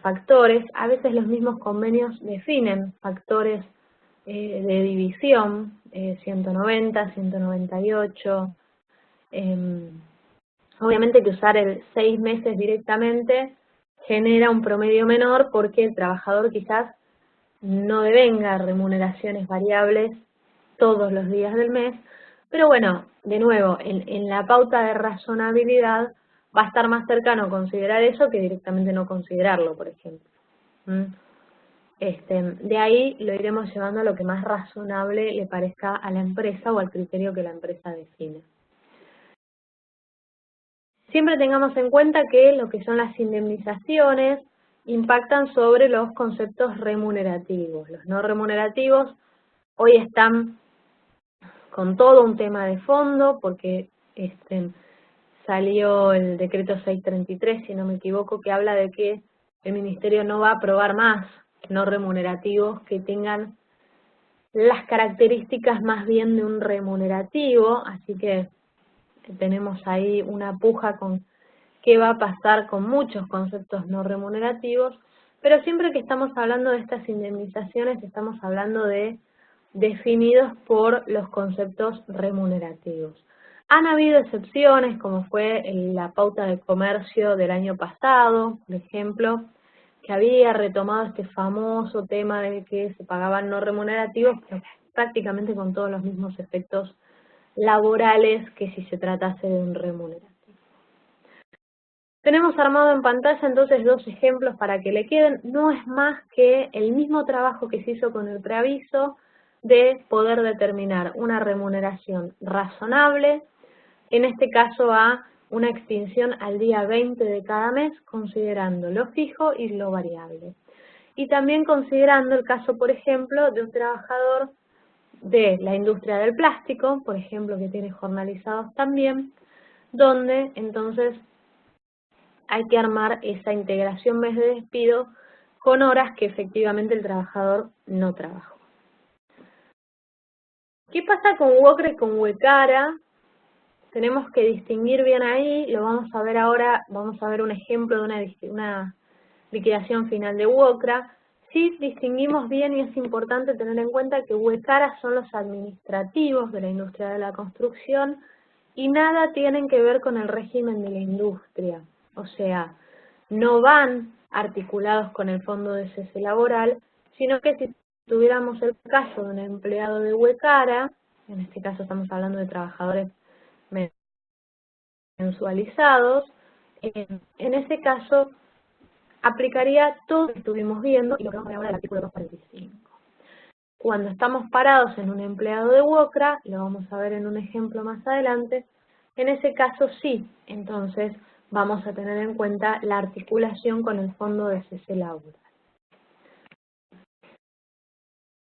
factores, a veces los mismos convenios definen factores de división, 190, 198, obviamente que usar el 6 meses directamente genera un promedio menor porque el trabajador quizás no devenga remuneraciones variables todos los días del mes, pero bueno, de nuevo, en la pauta de razonabilidad va a estar más cercano considerar eso que directamente no considerarlo, por ejemplo. De ahí lo iremos llevando a lo que más razonable le parezca a la empresa o al criterio que la empresa define. Siempre tengamos en cuenta que lo que son las indemnizaciones impactan sobre los conceptos remunerativos. Los no remunerativos hoy están con todo un tema de fondo porque salió el decreto 633, si no me equivoco, que habla de que el Ministerio no va a aprobar más no remunerativos que tengan las características más bien de un remunerativo, así que tenemos ahí una puja con qué va a pasar con muchos conceptos no remunerativos, pero siempre que estamos hablando de estas indemnizaciones estamos hablando de definidos por los conceptos remunerativos. Han habido excepciones, como fue la pauta de comercio del año pasado, por ejemplo, que había retomado este famoso tema de que se pagaban no remunerativos, pero prácticamente con todos los mismos efectos laborales que si se tratase de un remunerativo. Tenemos armado en pantalla entonces dos ejemplos para que le queden. No es más que el mismo trabajo que se hizo con el preaviso de poder determinar una remuneración razonable, en este caso a una extinción al día 20 de cada mes, considerando lo fijo y lo variable. Y también considerando el caso, por ejemplo, de un trabajador de la industria del plástico, por ejemplo, que tiene jornalizados también, donde entonces hay que armar esa integración mes de despido con horas que efectivamente el trabajador no trabajó. ¿Qué pasa con WOCRA y con WECARA? Tenemos que distinguir bien ahí, lo vamos a ver ahora, vamos a ver un ejemplo de una liquidación final de WOCRA. Sí distinguimos bien y es importante tener en cuenta que WECARA son los administrativos de la industria de la construcción y nada tienen que ver con el régimen de la industria. O sea, no van articulados con el fondo de cese laboral, sino que si tuviéramos el caso de un empleado de WECARA, en este caso estamos hablando de trabajadores mensualizados, en ese caso aplicaría todo lo que estuvimos viendo y lo que vamos a ver ahora del artículo 245. Cuando estamos parados en un empleado de WOCRA, lo vamos a ver en un ejemplo más adelante, en ese caso sí, entonces vamos a tener en cuenta la articulación con el fondo de cese laboral.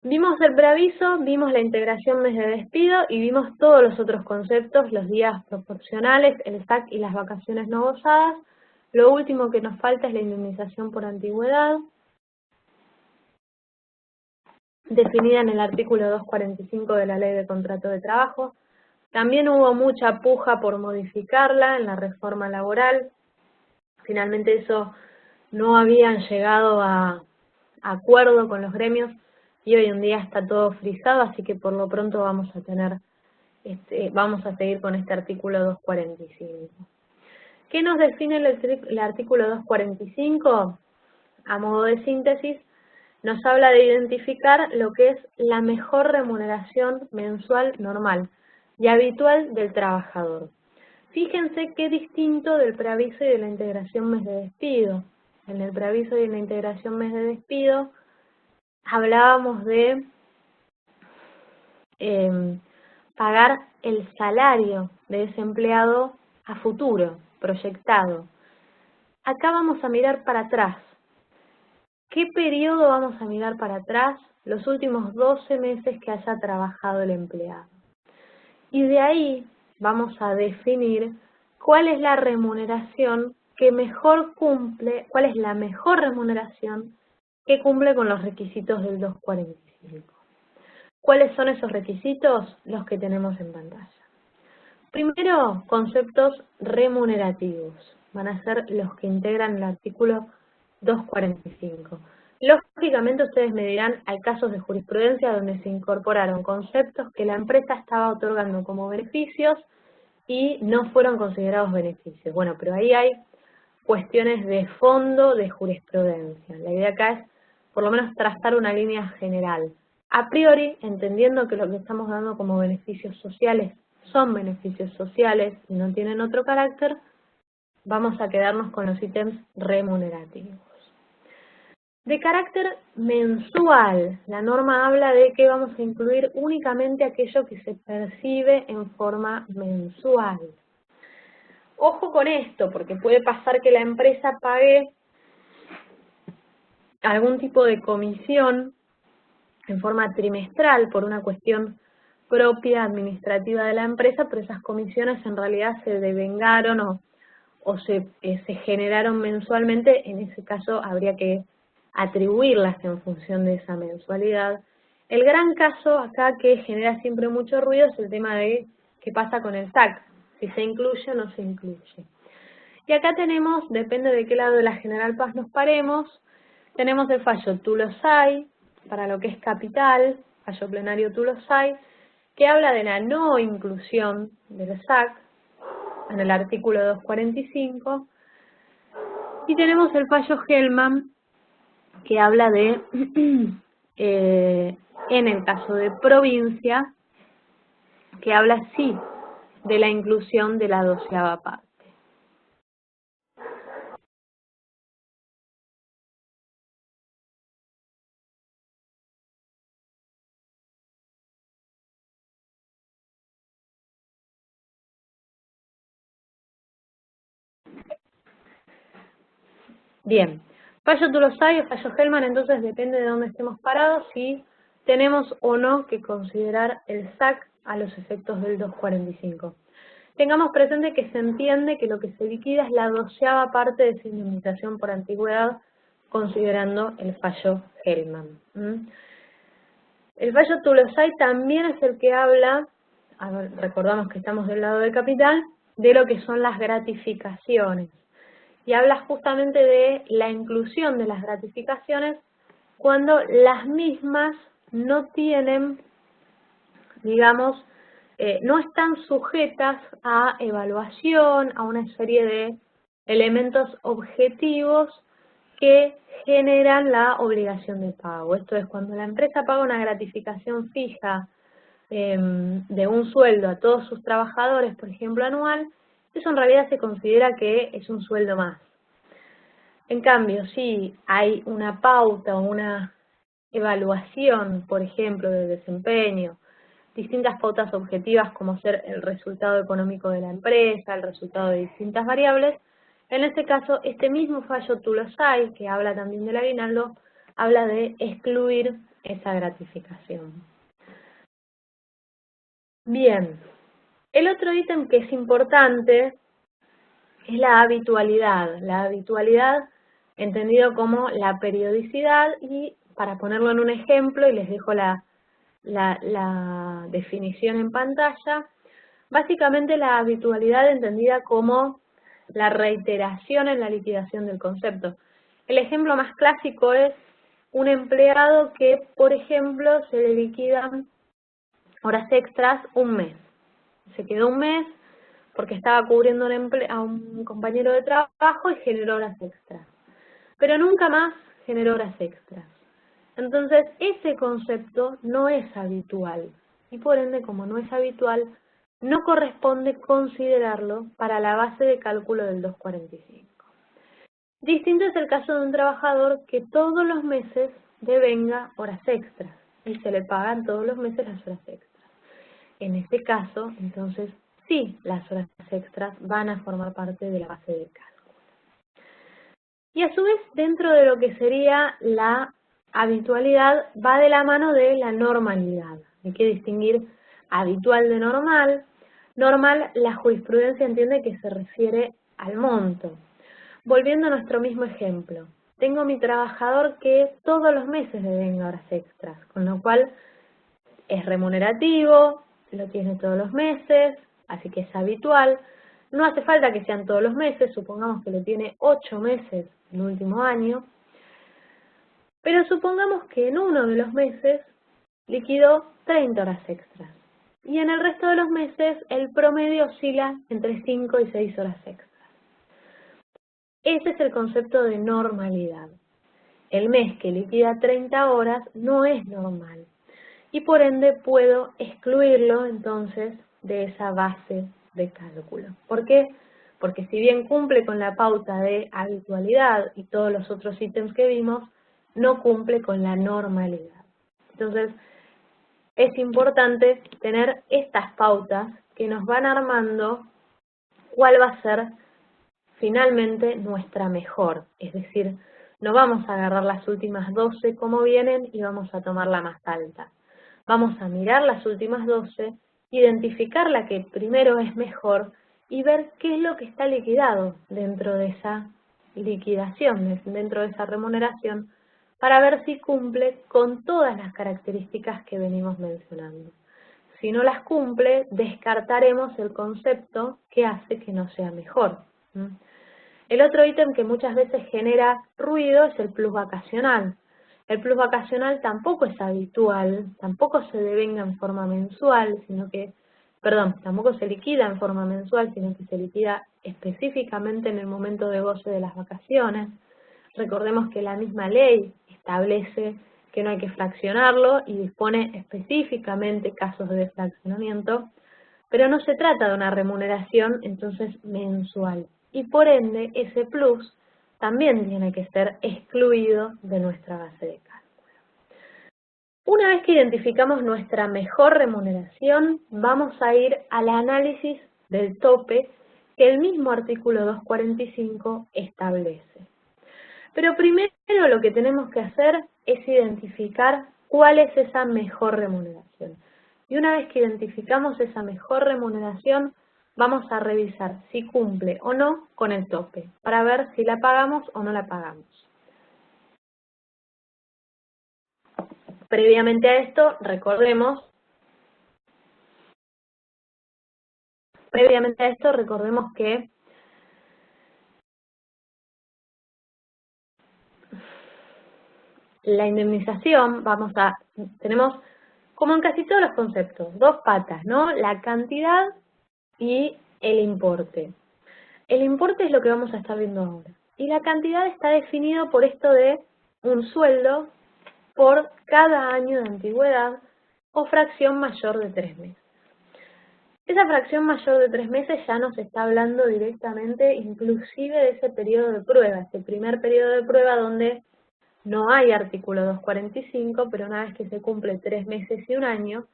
Vimos el preaviso, vimos la integración mes de despido y vimos todos los otros conceptos, los días proporcionales, el SAC y las vacaciones no gozadas. Lo último que nos falta es la indemnización por antigüedad, definida en el artículo 245 de la Ley de Contrato de Trabajo. También hubo mucha puja por modificarla en la reforma laboral. Finalmente eso no habían llegado a acuerdo con los gremios y hoy en día está todo frisado, así que por lo pronto vamos a seguir con este artículo 245. ¿Qué nos define el artículo 245? A modo de síntesis, nos habla de identificar lo que es la mejor remuneración mensual normal y habitual del trabajador. Fíjense qué distinto del preaviso y de la integración mes de despido. En el preaviso y en la integración mes de despido hablábamos de pagar el salario de ese empleado a futuro, proyectado. Acá vamos a mirar para atrás. ¿Qué periodo vamos a mirar para atrás? Los últimos 12 meses que haya trabajado el empleado. Y de ahí vamos a definir cuál es la remuneración que mejor cumple, cuál es la mejor remuneración que cumple con los requisitos del 245. ¿Cuáles son esos requisitos? Los que tenemos en pantalla. Primero, conceptos remunerativos. Van a ser los que integran el artículo 245. Lógicamente ustedes me dirán, hay casos de jurisprudencia donde se incorporaron conceptos que la empresa estaba otorgando como beneficios y no fueron considerados beneficios. Bueno, pero ahí hay cuestiones de fondo de jurisprudencia. La idea acá es por lo menos trazar una línea general. A priori, entendiendo que lo que estamos dando como beneficios sociales son beneficios sociales y no tienen otro carácter, vamos a quedarnos con los ítems remunerativos. De carácter mensual, la norma habla de que vamos a incluir únicamente aquello que se percibe en forma mensual. Ojo con esto, porque puede pasar que la empresa pague algún tipo de comisión en forma trimestral por una cuestión propia administrativa de la empresa, pero esas comisiones en realidad se devengaron o se generaron mensualmente. En ese caso habría que atribuirlas en función de esa mensualidad. El gran caso acá que genera siempre mucho ruido es el tema de qué pasa con el SAC, si se incluye o no se incluye. Y acá tenemos, depende de qué lado de la General Paz nos paremos, tenemos el fallo Tulosay para lo que es capital, fallo plenario Tulosay, que habla de la no inclusión del SAC en el artículo 245, y tenemos el fallo Hellman, que habla de, en el caso de provincia, que habla sí de la inclusión de la 12ª parte. Bien, fallo Tulosay o fallo Hellman, entonces depende de dónde estemos parados si tenemos o no que considerar el SAC a los efectos del 245. Tengamos presente que se entiende que lo que se liquida es la 12ª parte de esa indemnización por antigüedad, considerando el fallo Hellman. El fallo Tulosay también es el que habla, a ver, recordamos que estamos del lado del capital, de lo que son las gratificaciones. Y habla justamente de la inclusión de las gratificaciones cuando las mismas no tienen, digamos, no están sujetas a evaluación, a una serie de elementos objetivos que generan la obligación de pago. Esto es, cuando la empresa paga una gratificación fija de un sueldo a todos sus trabajadores, por ejemplo, anual, eso en realidad se considera que es un sueldo más. En cambio, si hay una pauta o una evaluación, por ejemplo, de desempeño, distintas pautas objetivas como ser el resultado económico de la empresa, el resultado de distintas variables, en este caso, este mismo fallo Tulosay, que habla también del aguinaldo, habla de excluir esa gratificación. Bien, el otro ítem que es importante es la habitualidad. La habitualidad entendido como la periodicidad, y para ponerlo en un ejemplo, y les dejo la definición en pantalla, básicamente la habitualidad entendida como la reiteración en la liquidación del concepto. El ejemplo más clásico es un empleado que, por ejemplo, se le liquidan horas extras un mes. Se quedó un mes porque estaba cubriendo a un compañero de trabajo y generó horas extras. Pero nunca más generó horas extras. Entonces, ese concepto no es habitual. Y por ende, como no es habitual, no corresponde considerarlo para la base de cálculo del 245. Distinto es el caso de un trabajador que todos los meses devenga horas extras y se le pagan todos los meses las horas extras. En este caso, entonces, sí, las horas extras van a formar parte de la base de cálculo. Y a su vez, dentro de lo que sería la habitualidad, va de la mano de la normalidad. Hay que distinguir habitual de normal. Normal, la jurisprudencia entiende que se refiere al monto. Volviendo a nuestro mismo ejemplo, tengo mi trabajador que todos los meses devenga horas extras, con lo cual es remunerativo, lo tiene todos los meses, así que es habitual. No hace falta que sean todos los meses, supongamos que lo tiene 8 meses el último año, pero supongamos que en uno de los meses liquidó 30 horas extras y en el resto de los meses el promedio oscila entre 5 y 6 horas extras. Ese es el concepto de normalidad. El mes que liquida 30 horas no es normal y por ende puedo excluirlo entonces de esa base de cálculo. ¿Por qué? Porque si bien cumple con la pauta de habitualidad y todos los otros ítems que vimos, no cumple con la normalidad. Entonces, es importante tener estas pautas que nos van armando cuál va a ser finalmente nuestra mejor. Es decir, no vamos a agarrar las últimas 12 como vienen y vamos a tomar la más alta. Vamos a mirar las últimas 12, identificar la que primero es mejor y ver qué es lo que está liquidado dentro de esa liquidación, dentro de esa remuneración, para ver si cumple con todas las características que venimos mencionando. Si no las cumple, descartaremos el concepto que hace que no sea mejor. El otro ítem que muchas veces genera ruido es el plus vacacional. El plus vacacional tampoco es habitual, tampoco se devenga en forma mensual, tampoco se liquida en forma mensual, sino que se liquida específicamente en el momento de goce de las vacaciones. Recordemos que la misma ley establece que no hay que fraccionarlo y dispone específicamente casos de desfraccionamiento, pero no se trata de una remuneración entonces mensual y por ende ese plus también tiene que ser excluido de nuestra base de cálculo. Una vez que identificamos nuestra mejor remuneración, vamos a ir al análisis del tope que el mismo artículo 245 establece. Pero primero lo que tenemos que hacer es identificar cuál es esa mejor remuneración. Y una vez que identificamos esa mejor remuneración, vamos a revisar si cumple o no con el tope, para ver si la pagamos o no la pagamos. Previamente a esto, recordemos que la indemnización, tenemos, como en casi todos los conceptos, dos patas, ¿no? La cantidad y el importe. El importe es lo que vamos a estar viendo ahora. Y la cantidad está definido por esto de un sueldo por cada año de antigüedad o fracción mayor de 3 meses. Esa fracción mayor de 3 meses ya nos está hablando directamente inclusive de ese periodo de prueba, ese primer periodo de prueba donde no hay artículo 245, pero una vez que se cumple 3 meses y un año,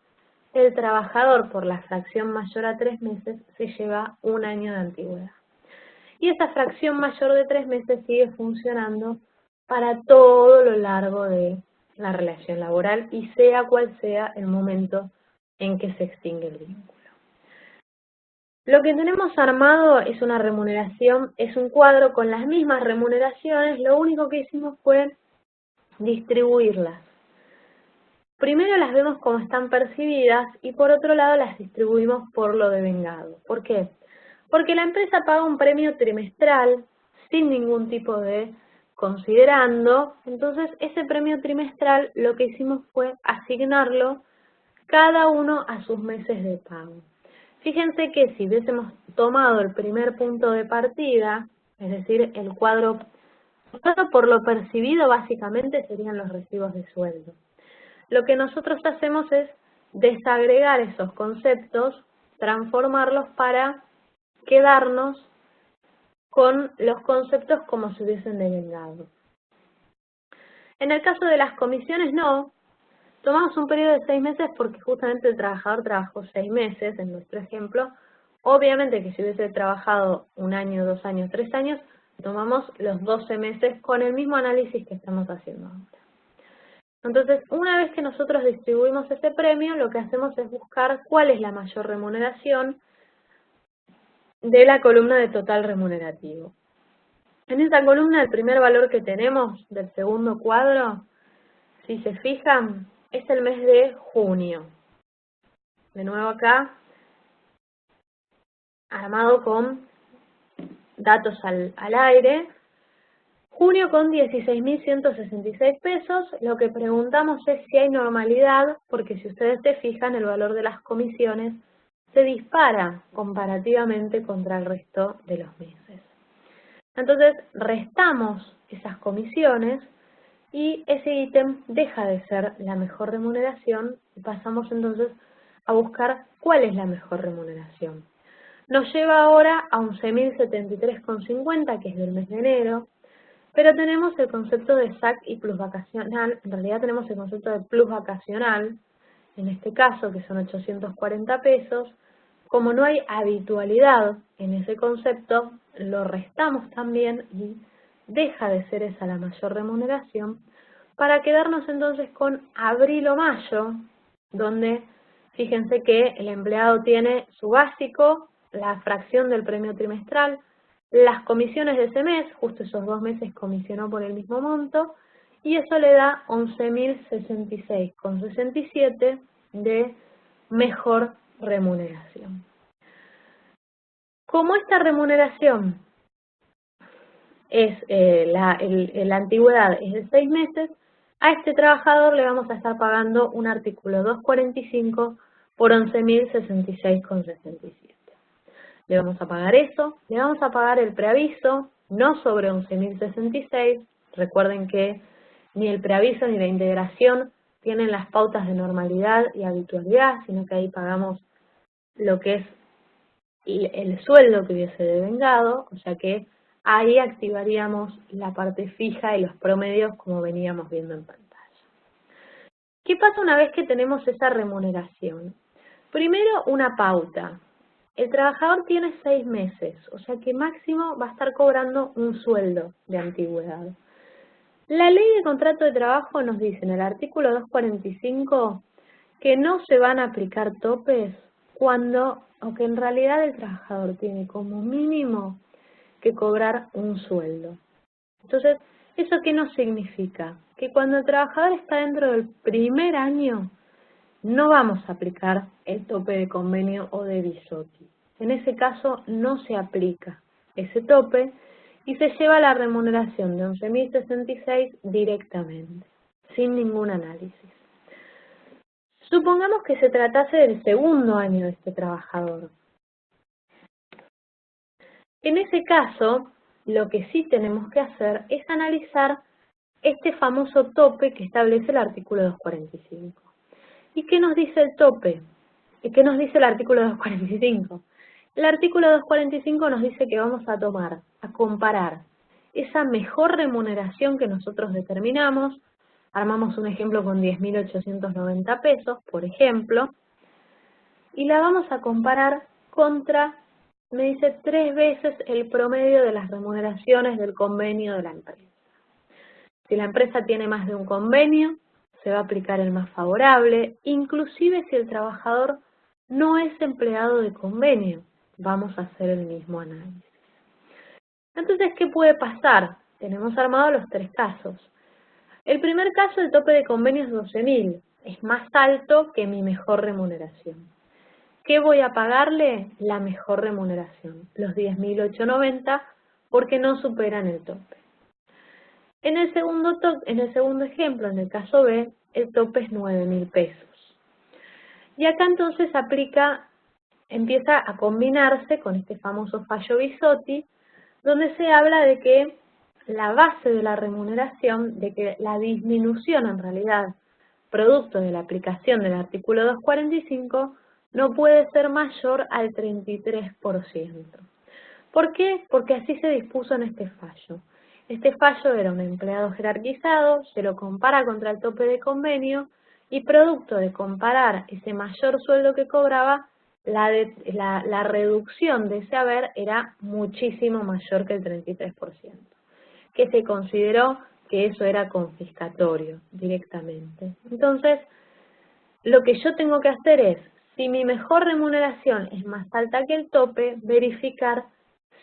el trabajador por la fracción mayor a 3 meses se lleva un año de antigüedad. Y esa fracción mayor de 3 meses sigue funcionando para todo lo largo de la relación laboral y sea cual sea el momento en que se extingue el vínculo. Lo que tenemos armado es una remuneración, es un cuadro con las mismas remuneraciones, lo único que hicimos fue distribuirlas. Primero las vemos como están percibidas y por otro lado las distribuimos por lo devengado. ¿Por qué? Porque la empresa paga un premio trimestral sin ningún tipo de considerando, entonces ese premio trimestral lo que hicimos fue asignarlo cada uno a sus meses de pago. Fíjense que si hubiésemos tomado el primer punto de partida, es decir, el cuadro por lo percibido básicamente serían los recibos de sueldo. Lo que nosotros hacemos es desagregar esos conceptos, transformarlos para quedarnos con los conceptos como si hubiesen devengado. En el caso de las comisiones no, tomamos un periodo de 6 meses porque justamente el trabajador trabajó 6 meses, en nuestro ejemplo. Obviamente que si hubiese trabajado 1 año, 2 años, 3 años, tomamos los 12 meses con el mismo análisis que estamos haciendo ahora. Entonces, una vez que nosotros distribuimos ese premio, lo que hacemos es buscar cuál es la mayor remuneración de la columna de total remunerativo. En esta columna, el primer valor que tenemos del segundo cuadro, si se fijan, es el mes de junio. De nuevo acá, armado con datos al aire. Junio con 16.166 pesos, lo que preguntamos es si hay normalidad, porque si ustedes se fijan, el valor de las comisiones se dispara comparativamente contra el resto de los meses. Entonces, restamos esas comisiones y ese ítem deja de ser la mejor remuneración y pasamos entonces a buscar cuál es la mejor remuneración. Nos lleva ahora a 11.073,50, que es del mes de enero, pero tenemos el concepto de SAC y plus vacacional, en realidad tenemos el concepto de plus vacacional, en este caso que son 840 pesos, como no hay habitualidad en ese concepto, lo restamos también y deja de ser esa la mayor remuneración, para quedarnos entonces con abril o mayo, donde fíjense que el empleado tiene su básico, la fracción del premio trimestral, las comisiones de ese mes, justo esos 2 meses comisionó por el mismo monto, y eso le da 11.066,67 de mejor remuneración. Como esta remuneración es la antigüedad es de 6 meses, A este trabajador le vamos a estar pagando un artículo 245 por 11.066,67. Le vamos a pagar eso, le vamos a pagar el preaviso, no sobre 11.066. Recuerden que ni el preaviso ni la integración tienen las pautas de normalidad y habitualidad, sino que ahí pagamos lo que es el sueldo que hubiese devengado, o sea que ahí activaríamos la parte fija y los promedios como veníamos viendo en pantalla. ¿Qué pasa una vez que tenemos esa remuneración? Primero, una pauta. El trabajador tiene 6 meses, o sea que máximo va a estar cobrando un sueldo de antigüedad. La ley de contrato de trabajo nos dice en el artículo 245 que no se van a aplicar topes cuando, aunque en realidad el trabajador tiene como mínimo que cobrar un sueldo. Entonces, ¿eso qué nos significa? Que cuando el trabajador está dentro del primer año, no vamos a aplicar el tope de convenio o de Bisotti. En ese caso no se aplica ese tope y se lleva la remuneración de 11.066 directamente, sin ningún análisis. Supongamos que se tratase del segundo año de este trabajador. En ese caso, lo que sí tenemos que hacer es analizar este famoso tope que establece el artículo 245. ¿Y qué nos dice el tope? ¿Y qué nos dice el artículo 245? El artículo 245 nos dice que vamos a tomar, a comparar esa mejor remuneración que nosotros determinamos. Armamos un ejemplo con 10.890 pesos, por ejemplo, y la vamos a comparar contra, me dice, 3 veces el promedio de las remuneraciones del convenio de la empresa. Si la empresa tiene más de un convenio, se va a aplicar el más favorable, inclusive si el trabajador no es empleado de convenio, vamos a hacer el mismo análisis. Entonces, ¿qué puede pasar? Tenemos armados los 3 casos. El primer caso, el tope de convenio es 12.000, es más alto que mi mejor remuneración. ¿Qué voy a pagarle? La mejor remuneración, los 10.890, porque no superan el tope. En el segundo ejemplo, en el caso B, el tope es 9.000 pesos. Y acá entonces empieza a combinarse con este famoso fallo Bisotti, donde se habla de que la base de la remuneración, de que la disminución en realidad, producto de la aplicación del artículo 245, no puede ser mayor al 33%. ¿Por qué? Porque así se dispuso en este fallo. Este fallo era un empleado jerarquizado, se lo compara contra el tope de convenio y producto de comparar ese mayor sueldo que cobraba, la reducción de ese haber era muchísimo mayor que el 33%, que se consideró que eso era confiscatorio directamente. Entonces, lo que yo tengo que hacer es, si mi mejor remuneración es más alta que el tope, verificar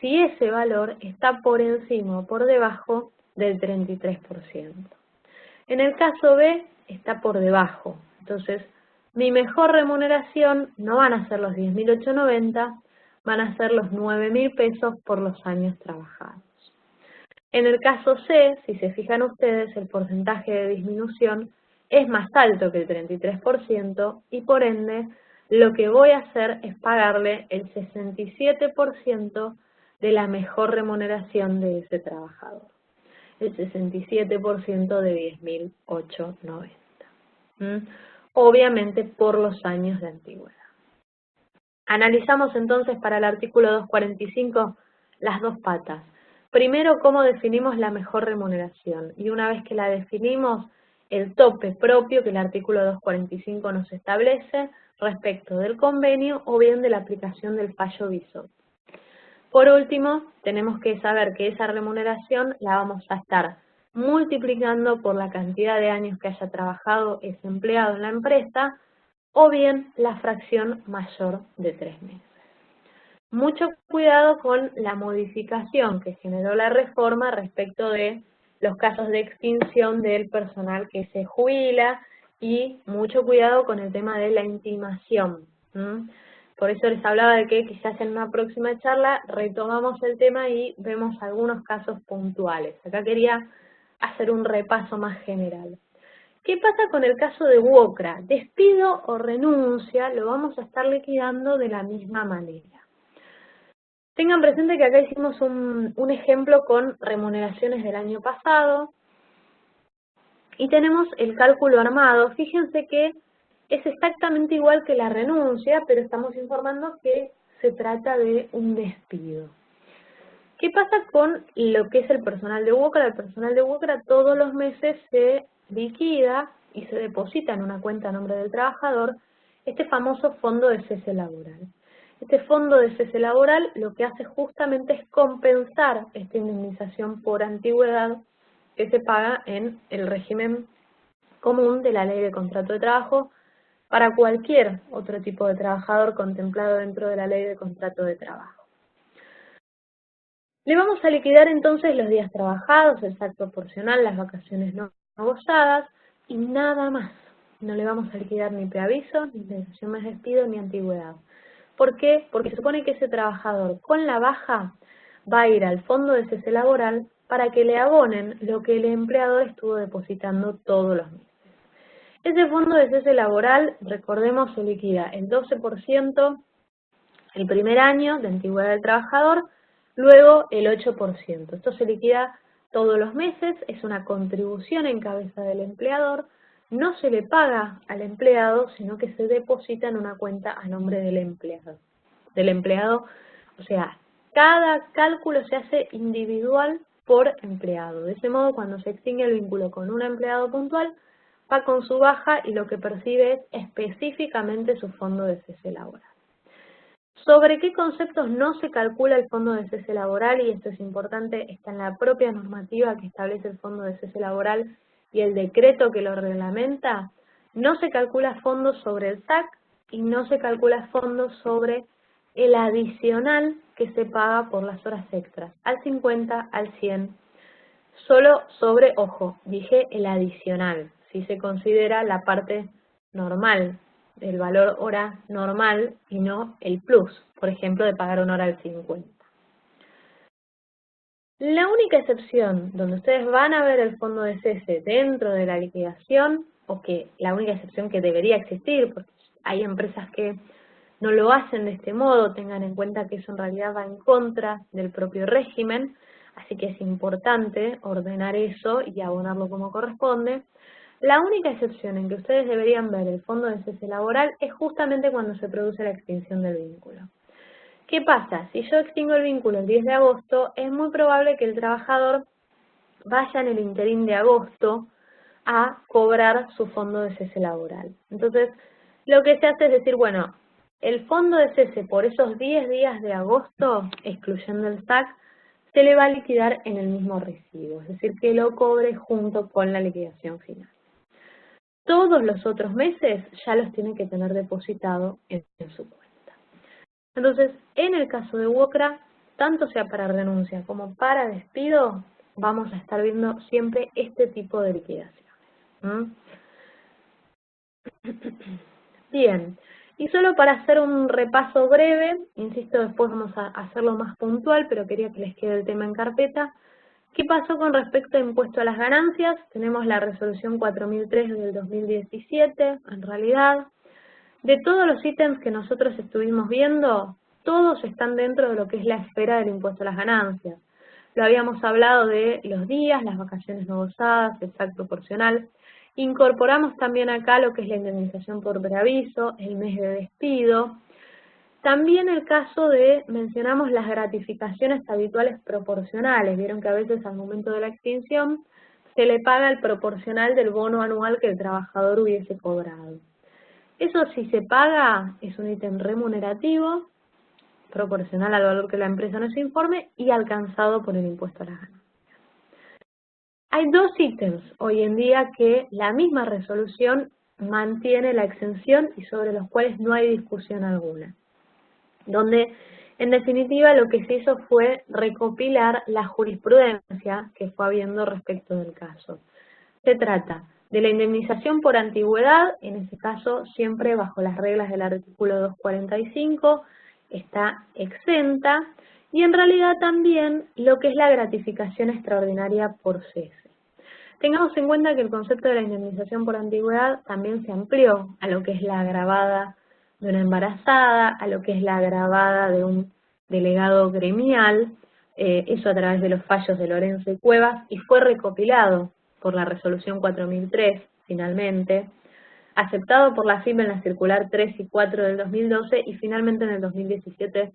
si ese valor está por encima o por debajo del 33%. En el caso B, está por debajo. Entonces, mi mejor remuneración no van a ser los 10.890, van a ser los 9.000 pesos por los años trabajados. En el caso C, si se fijan ustedes, el porcentaje de disminución es más alto que el 33% y por ende lo que voy a hacer es pagarle el 67% de la mejor remuneración de ese trabajador. El 67% de 10.890. Obviamente por los años de antigüedad. Analizamos entonces para el artículo 245 las dos patas. Primero, cómo definimos la mejor remuneración. Y una vez que la definimos, el tope propio que el artículo 245 nos establece respecto del convenio o bien de la aplicación del fallo Bisotti. Por último, tenemos que saber que esa remuneración la vamos a estar multiplicando por la cantidad de años que haya trabajado ese empleado en la empresa o bien la fracción mayor de 3 meses. Mucho cuidado con la modificación que generó la reforma respecto de los casos de extinción del personal que se jubila y mucho cuidado con el tema de la intimación. Por eso les hablaba de que quizás en una próxima charla retomamos el tema y vemos algunos casos puntuales. Acá quería hacer un repaso más general. ¿Qué pasa con el caso de WOCRA? Despido o renuncia lo vamos a estar liquidando de la misma manera. Tengan presente que acá hicimos un ejemplo con remuneraciones del año pasado y tenemos el cálculo armado. Fíjense que es exactamente igual que la renuncia, pero estamos informando que se trata de un despido. ¿Qué pasa con lo que es el personal de WOCRA? El personal de WOCRA todos los meses se liquida y se deposita en una cuenta a nombre del trabajador este famoso fondo de cese laboral. Este fondo de cese laboral lo que hace justamente es compensar esta indemnización por antigüedad que se paga en el régimen común de la Ley de Contrato de Trabajo para cualquier otro tipo de trabajador contemplado dentro de la Ley de Contrato de Trabajo. Le vamos a liquidar entonces los días trabajados, el SAC proporcional, las vacaciones no gozadas y nada más. No le vamos a liquidar ni preaviso, ni indemnización más despido, ni antigüedad. ¿Por qué? Porque se supone que ese trabajador con la baja va a ir al fondo de cese laboral para que le abonen lo que el empleador estuvo depositando todos los meses. Ese fondo de cese laboral, recordemos, se liquida el 12% el primer año de antigüedad del trabajador, luego el 8%. Esto se liquida todos los meses, es una contribución en cabeza del empleador, no se le paga al empleado, sino que se deposita en una cuenta a nombre del empleado. O sea, cada cálculo se hace individual por empleado. De ese modo, cuando se extingue el vínculo con un empleado puntual, va con su baja y lo que percibe es específicamente su fondo de cese laboral. ¿Sobre qué conceptos no se calcula el fondo de cese laboral? Y esto es importante, está en la propia normativa que establece el fondo de cese laboral y el decreto que lo reglamenta. No se calcula fondos sobre el SAC y no se calcula fondos sobre el adicional que se paga por las horas extras, al 50, al 100. Solo sobre, ojo, dije el adicional, si se considera la parte normal, el valor hora normal y no el plus, por ejemplo, de pagar una hora al 50. La única excepción donde ustedes van a ver el fondo de cese dentro de la liquidación, o que la única excepción que debería existir, porque hay empresas que no lo hacen de este modo, tengan en cuenta que eso en realidad va en contra del propio régimen, así que es importante ordenar eso y abonarlo como corresponde. La única excepción en que ustedes deberían ver el fondo de cese laboral es justamente cuando se produce la extinción del vínculo. ¿Qué pasa? Si yo extingo el vínculo el 10 de agosto, es muy probable que el trabajador vaya en el interín de agosto a cobrar su fondo de cese laboral. Entonces, lo que se hace es decir, bueno, el fondo de cese por esos 10 días de agosto, excluyendo el SAC, se le va a liquidar en el mismo recibo, es decir, que lo cobre junto con la liquidación final. Todos los otros meses ya los tiene que tener depositado en su cuenta. Entonces, en el caso de WOCRA, tanto sea para renuncia como para despido, vamos a estar viendo siempre este tipo de liquidaciones. Bien, y solo para hacer un repaso breve, insisto, después vamos a hacerlo más puntual, pero quería que les quede el tema en carpeta. ¿Qué pasó con respecto a impuesto a las ganancias? Tenemos la resolución 4003 del 2017, en realidad. De todos los ítems que nosotros estuvimos viendo, todos están dentro de lo que es la esfera del impuesto a las ganancias. Lo habíamos hablado de los días, las vacaciones no gozadas, el SAC proporcional. Incorporamos también acá lo que es la indemnización por preaviso, el mes de despido. También el caso de, mencionamos las gratificaciones habituales proporcionales. Vieron que a veces al momento de la extinción se le paga el proporcional del bono anual que el trabajador hubiese cobrado. Eso si se paga es un ítem remunerativo, proporcional al valor que la empresa nos informe y alcanzado por el impuesto a las ganancias. Hay dos ítems hoy en día que la misma resolución mantiene la exención y sobre los cuales no hay discusión alguna, donde en definitiva lo que se hizo fue recopilar la jurisprudencia que fue habiendo respecto del caso. Se trata de la indemnización por antigüedad, en ese caso siempre bajo las reglas del artículo 245, está exenta, y en realidad también lo que es la gratificación extraordinaria por cese. Tengamos en cuenta que el concepto de la indemnización por antigüedad también se amplió a lo que es la agravada de una embarazada, a lo que es la agravada de un delegado gremial, eso a través de los fallos de Lorenzo y Cuevas, y fue recopilado por la resolución 4003, finalmente, aceptado por la FIP en la circular 3 y 4 del 2012 y finalmente en el 2017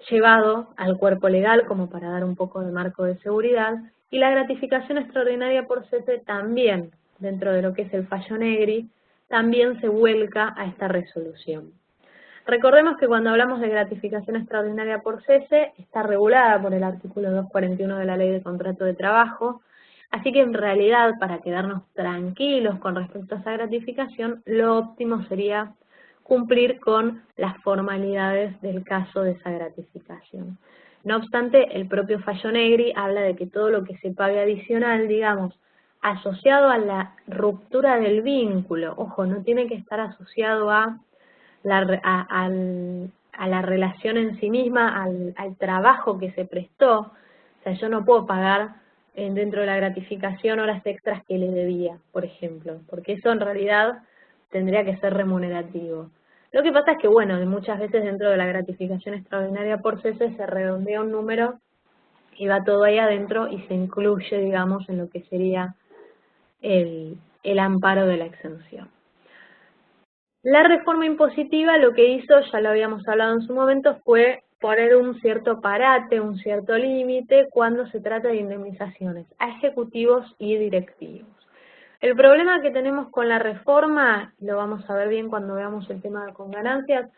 llevado al cuerpo legal como para dar un poco de marco de seguridad, y la gratificación extraordinaria por cese también, dentro de lo que es el fallo Negri, también se vuelca a esta resolución. Recordemos que cuando hablamos de gratificación extraordinaria por cese, está regulada por el artículo 241 de la Ley de Contrato de Trabajo, así que en realidad, para quedarnos tranquilos con respecto a esa gratificación, lo óptimo sería cumplir con las formalidades del caso de esa gratificación. No obstante, el propio fallo Negri habla de que todo lo que se pague adicional, digamos, asociado a la ruptura del vínculo, ojo, no tiene que estar asociado a la relación en sí misma, al trabajo que se prestó. O sea, yo no puedo pagar dentro de la gratificación horas extras que le debía, por ejemplo, porque eso en realidad tendría que ser remunerativo. Lo que pasa es que, bueno, muchas veces dentro de la gratificación extraordinaria por cese se redondea un número y va todo ahí adentro y se incluye, digamos, en lo que sería el amparo de la exención. La reforma impositiva lo que hizo, ya lo habíamos hablado en su momento, fue poner un cierto parate, un cierto límite cuando se trata de indemnizaciones a ejecutivos y directivos. El problema que tenemos con la reforma, lo vamos a ver bien cuando veamos el tema de con ganancias,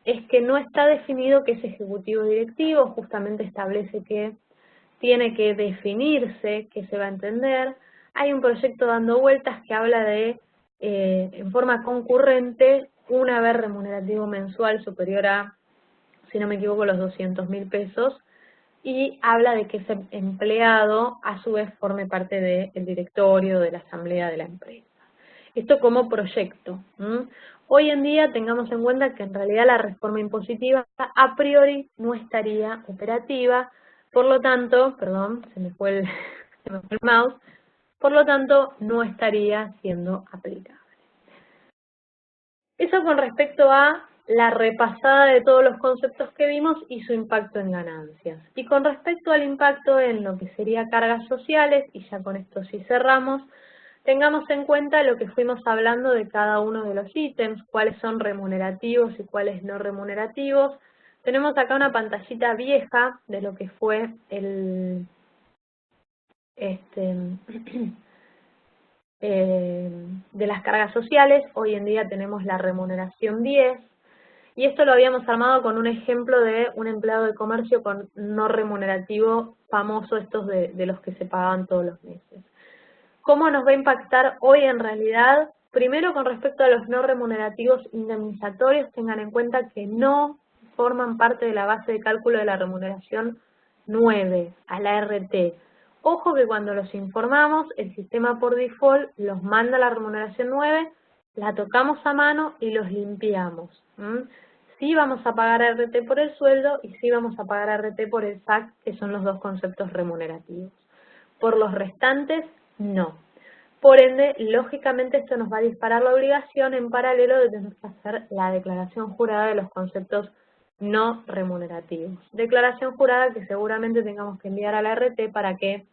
es que no está definido qué es ejecutivo directivo, justamente establece que tiene que definirse qué se va a entender. Hay un proyecto dando vueltas que habla de, en forma concurrente, un haber remunerativo mensual superior a, si no me equivoco, los 200.000 pesos, y habla de que ese empleado a su vez forme parte del directorio, de la asamblea de la empresa. Esto como proyecto. Hoy en día tengamos en cuenta que en realidad la reforma impositiva a priori no estaría operativa, por lo tanto, perdón, se me fue el mouse, por lo tanto no estaría siendo aplicable. Eso con respecto a la repasada de todos los conceptos que vimos y su impacto en ganancias. Y con respecto al impacto en lo que sería cargas sociales, y ya con esto sí cerramos, tengamos en cuenta lo que fuimos hablando de cada uno de los ítems, cuáles son remunerativos y cuáles no remunerativos. Tenemos acá una pantallita vieja de lo que fue de las cargas sociales. Hoy en día tenemos la remuneración 10, y esto lo habíamos armado con un ejemplo de un empleado de comercio con no remunerativo famoso, estos de los que se pagaban todos los meses. ¿Cómo nos va a impactar hoy en realidad? Primero, con respecto a los no remunerativos indemnizatorios, tengan en cuenta que no forman parte de la base de cálculo de la remuneración 9, a la RT. Ojo que cuando los informamos, el sistema por default los manda a la remuneración 9, la tocamos a mano y los limpiamos. Sí vamos a pagar RT por el sueldo y sí vamos a pagar RT por el SAC, que son los dos conceptos remunerativos. Por los restantes, no. Por ende, lógicamente esto nos va a disparar la obligación en paralelo de tener que hacer la declaración jurada de los conceptos no remunerativos. Declaración jurada que seguramente tengamos que enviar a la RT para que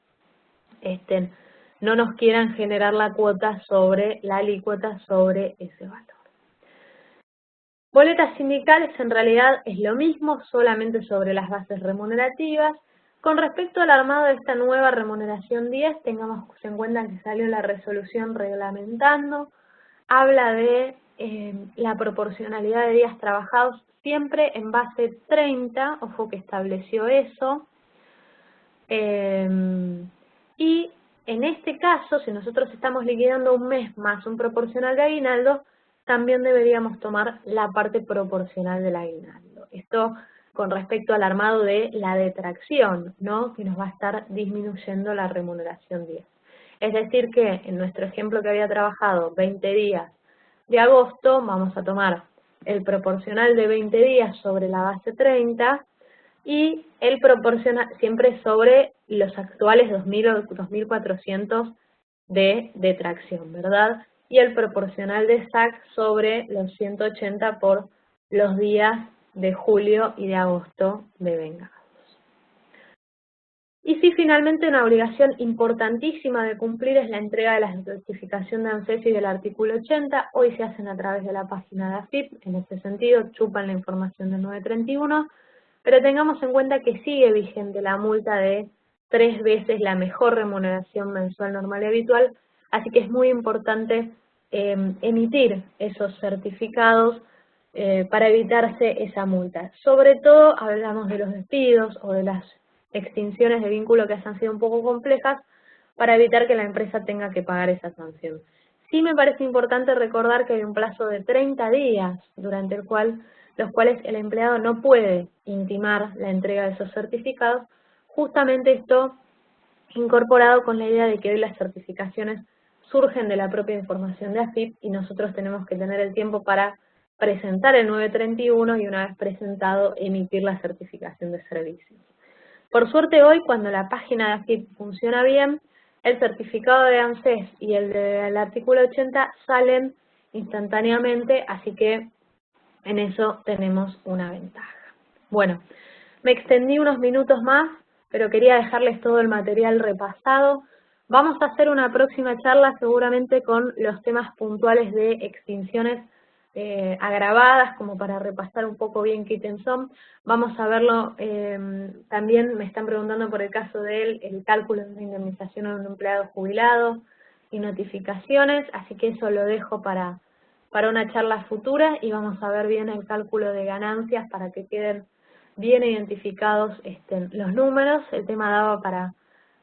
no nos quieran generar la alícuota sobre ese valor. Boletas sindicales en realidad es lo mismo, solamente sobre las bases remunerativas. Con respecto al armado de esta nueva remuneración 10, tengamos en cuenta que salió la resolución reglamentando, habla de la proporcionalidad de días trabajados siempre en base 30, ojo que estableció eso, y en este caso, si nosotros estamos liquidando un mes más un proporcional de aguinaldo, también deberíamos tomar la parte proporcional del aguinaldo. Esto con respecto al armado de la detracción, ¿no? Que nos va a estar disminuyendo la remuneración 10. Es decir que en nuestro ejemplo que había trabajado 20 días de agosto, vamos a tomar el proporcional de 20 días sobre la base 30 y el proporcional siempre sobre los actuales 2.000 o 2.400 de detracción, ¿verdad? Y el proporcional de SAC sobre los 180 por los días de julio y de agosto devengados. Y sí, finalmente una obligación importantísima de cumplir es la entrega de la certificación de ANSES y del artículo 80. Hoy se hacen a través de la página de AFIP, en este sentido chupan la información del 931, pero tengamos en cuenta que sigue vigente la multa de 3 veces la mejor remuneración mensual normal y habitual, así que es muy importante emitir esos certificados para evitarse esa multa. Sobre todo hablamos de los despidos o de las extinciones de vínculo que hayan sido un poco complejas para evitar que la empresa tenga que pagar esa sanción. Sí me parece importante recordar que hay un plazo de 30 días durante los cuales el empleado no puede intimar la entrega de esos certificados, justamente esto incorporado con la idea de que hoy las certificaciones surgen de la propia información de AFIP y nosotros tenemos que tener el tiempo para presentar el 931 y una vez presentado emitir la certificación de servicios. Por suerte hoy, cuando la página de AFIP funciona bien, el certificado de ANSES y el del artículo 80 salen instantáneamente, así que en eso tenemos una ventaja. Bueno, me extendí unos minutos más, pero quería dejarles todo el material repasado. Vamos a hacer una próxima charla seguramente con los temas puntuales de extinciones agravadas, como para repasar un poco bien qué ítems son. Vamos a verlo, también me están preguntando por el caso del cálculo de una indemnización a un empleado jubilado y notificaciones, así que eso lo dejo para una charla futura y vamos a ver bien el cálculo de ganancias para que queden bien identificados los números. El tema daba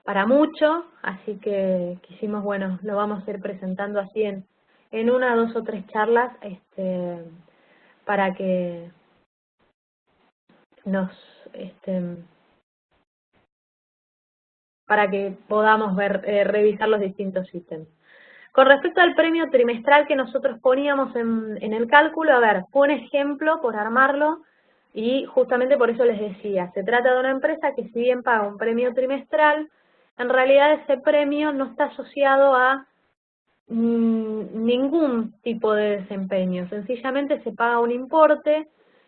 para mucho, así que quisimos, bueno, lo vamos a ir presentando así en una, 2 o 3 charlas para que para que podamos ver, revisar los distintos ítems. Con respecto al premio trimestral que nosotros poníamos en el cálculo, a ver, fue un ejemplo por armarlo y justamente por eso les decía, se trata de una empresa que si bien paga un premio trimestral, en realidad ese premio no está asociado a ningún tipo de desempeño, sencillamente se paga un importe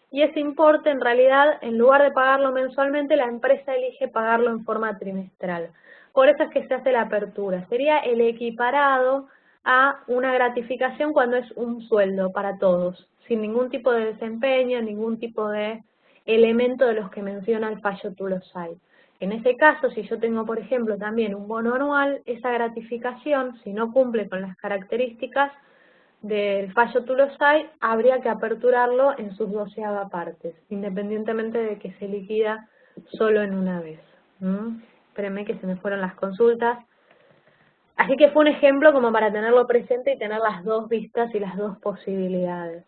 y ese importe en realidad, en lugar de pagarlo mensualmente, la empresa elige pagarlo en forma trimestral. Por eso es que se hace la apertura. Sería el equiparado a una gratificación cuando es un sueldo para todos, sin ningún tipo de desempeño, ningún tipo de elemento de los que menciona el fallo Tulosay. En ese caso, si yo tengo, por ejemplo, también un bono anual, esa gratificación, si no cumple con las características del fallo Tulosay, habría que aperturarlo en sus 12ava partes, independientemente de que se liquida solo en una vez. Espérenme que se me fueron las consultas. Así que fue un ejemplo como para tenerlo presente y tener las dos vistas y las dos posibilidades.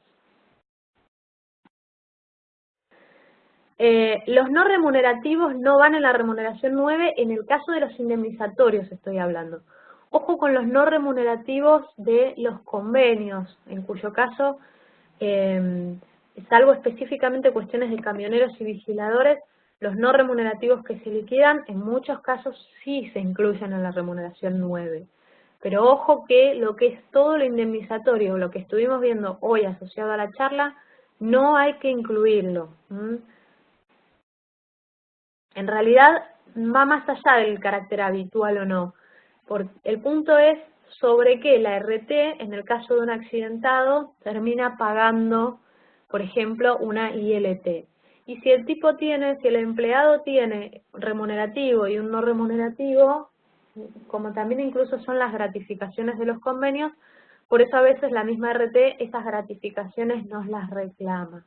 Los no remunerativos no van en la remuneración 9, en el caso de los indemnizatorios estoy hablando. Ojo con los no remunerativos de los convenios, en cuyo caso, salvo específicamente cuestiones de camioneros y vigiladores, los no remunerativos que se liquidan en muchos casos sí se incluyen en la remuneración 9. Pero ojo que lo que es todo lo indemnizatorio, lo que estuvimos viendo hoy asociado a la charla, no hay que incluirlo. En realidad va más allá del carácter habitual o no. El punto es sobre qué la RT, en el caso de un accidentado, termina pagando, por ejemplo, una ILT. Y si si el empleado tiene remunerativo y un no remunerativo, como también incluso son las gratificaciones de los convenios, por eso a veces la misma RT esas gratificaciones nos las reclama.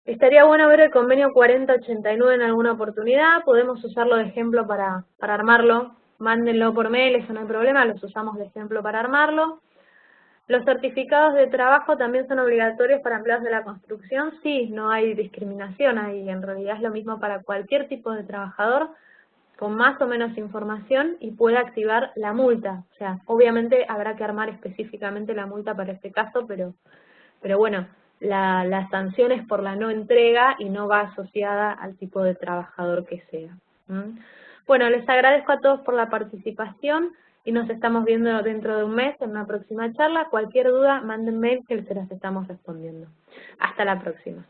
Estaría bueno ver el convenio 4089 en alguna oportunidad, podemos usarlo de ejemplo para armarlo, mándenlo por mail, eso no hay problema, los usamos de ejemplo para armarlo. ¿Los certificados de trabajo también son obligatorios para empleados de la construcción? Sí, no hay discriminación ahí, en realidad es lo mismo para cualquier tipo de trabajador, con más o menos información y puede activar la multa. O sea, obviamente habrá que armar específicamente la multa para este caso, pero bueno, la sanción es por la no entrega y no va asociada al tipo de trabajador que sea. Bueno, les agradezco a todos por la participación y nos estamos viendo dentro de un mes en una próxima charla. Cualquier duda, manden mail que se las estamos respondiendo. Hasta la próxima.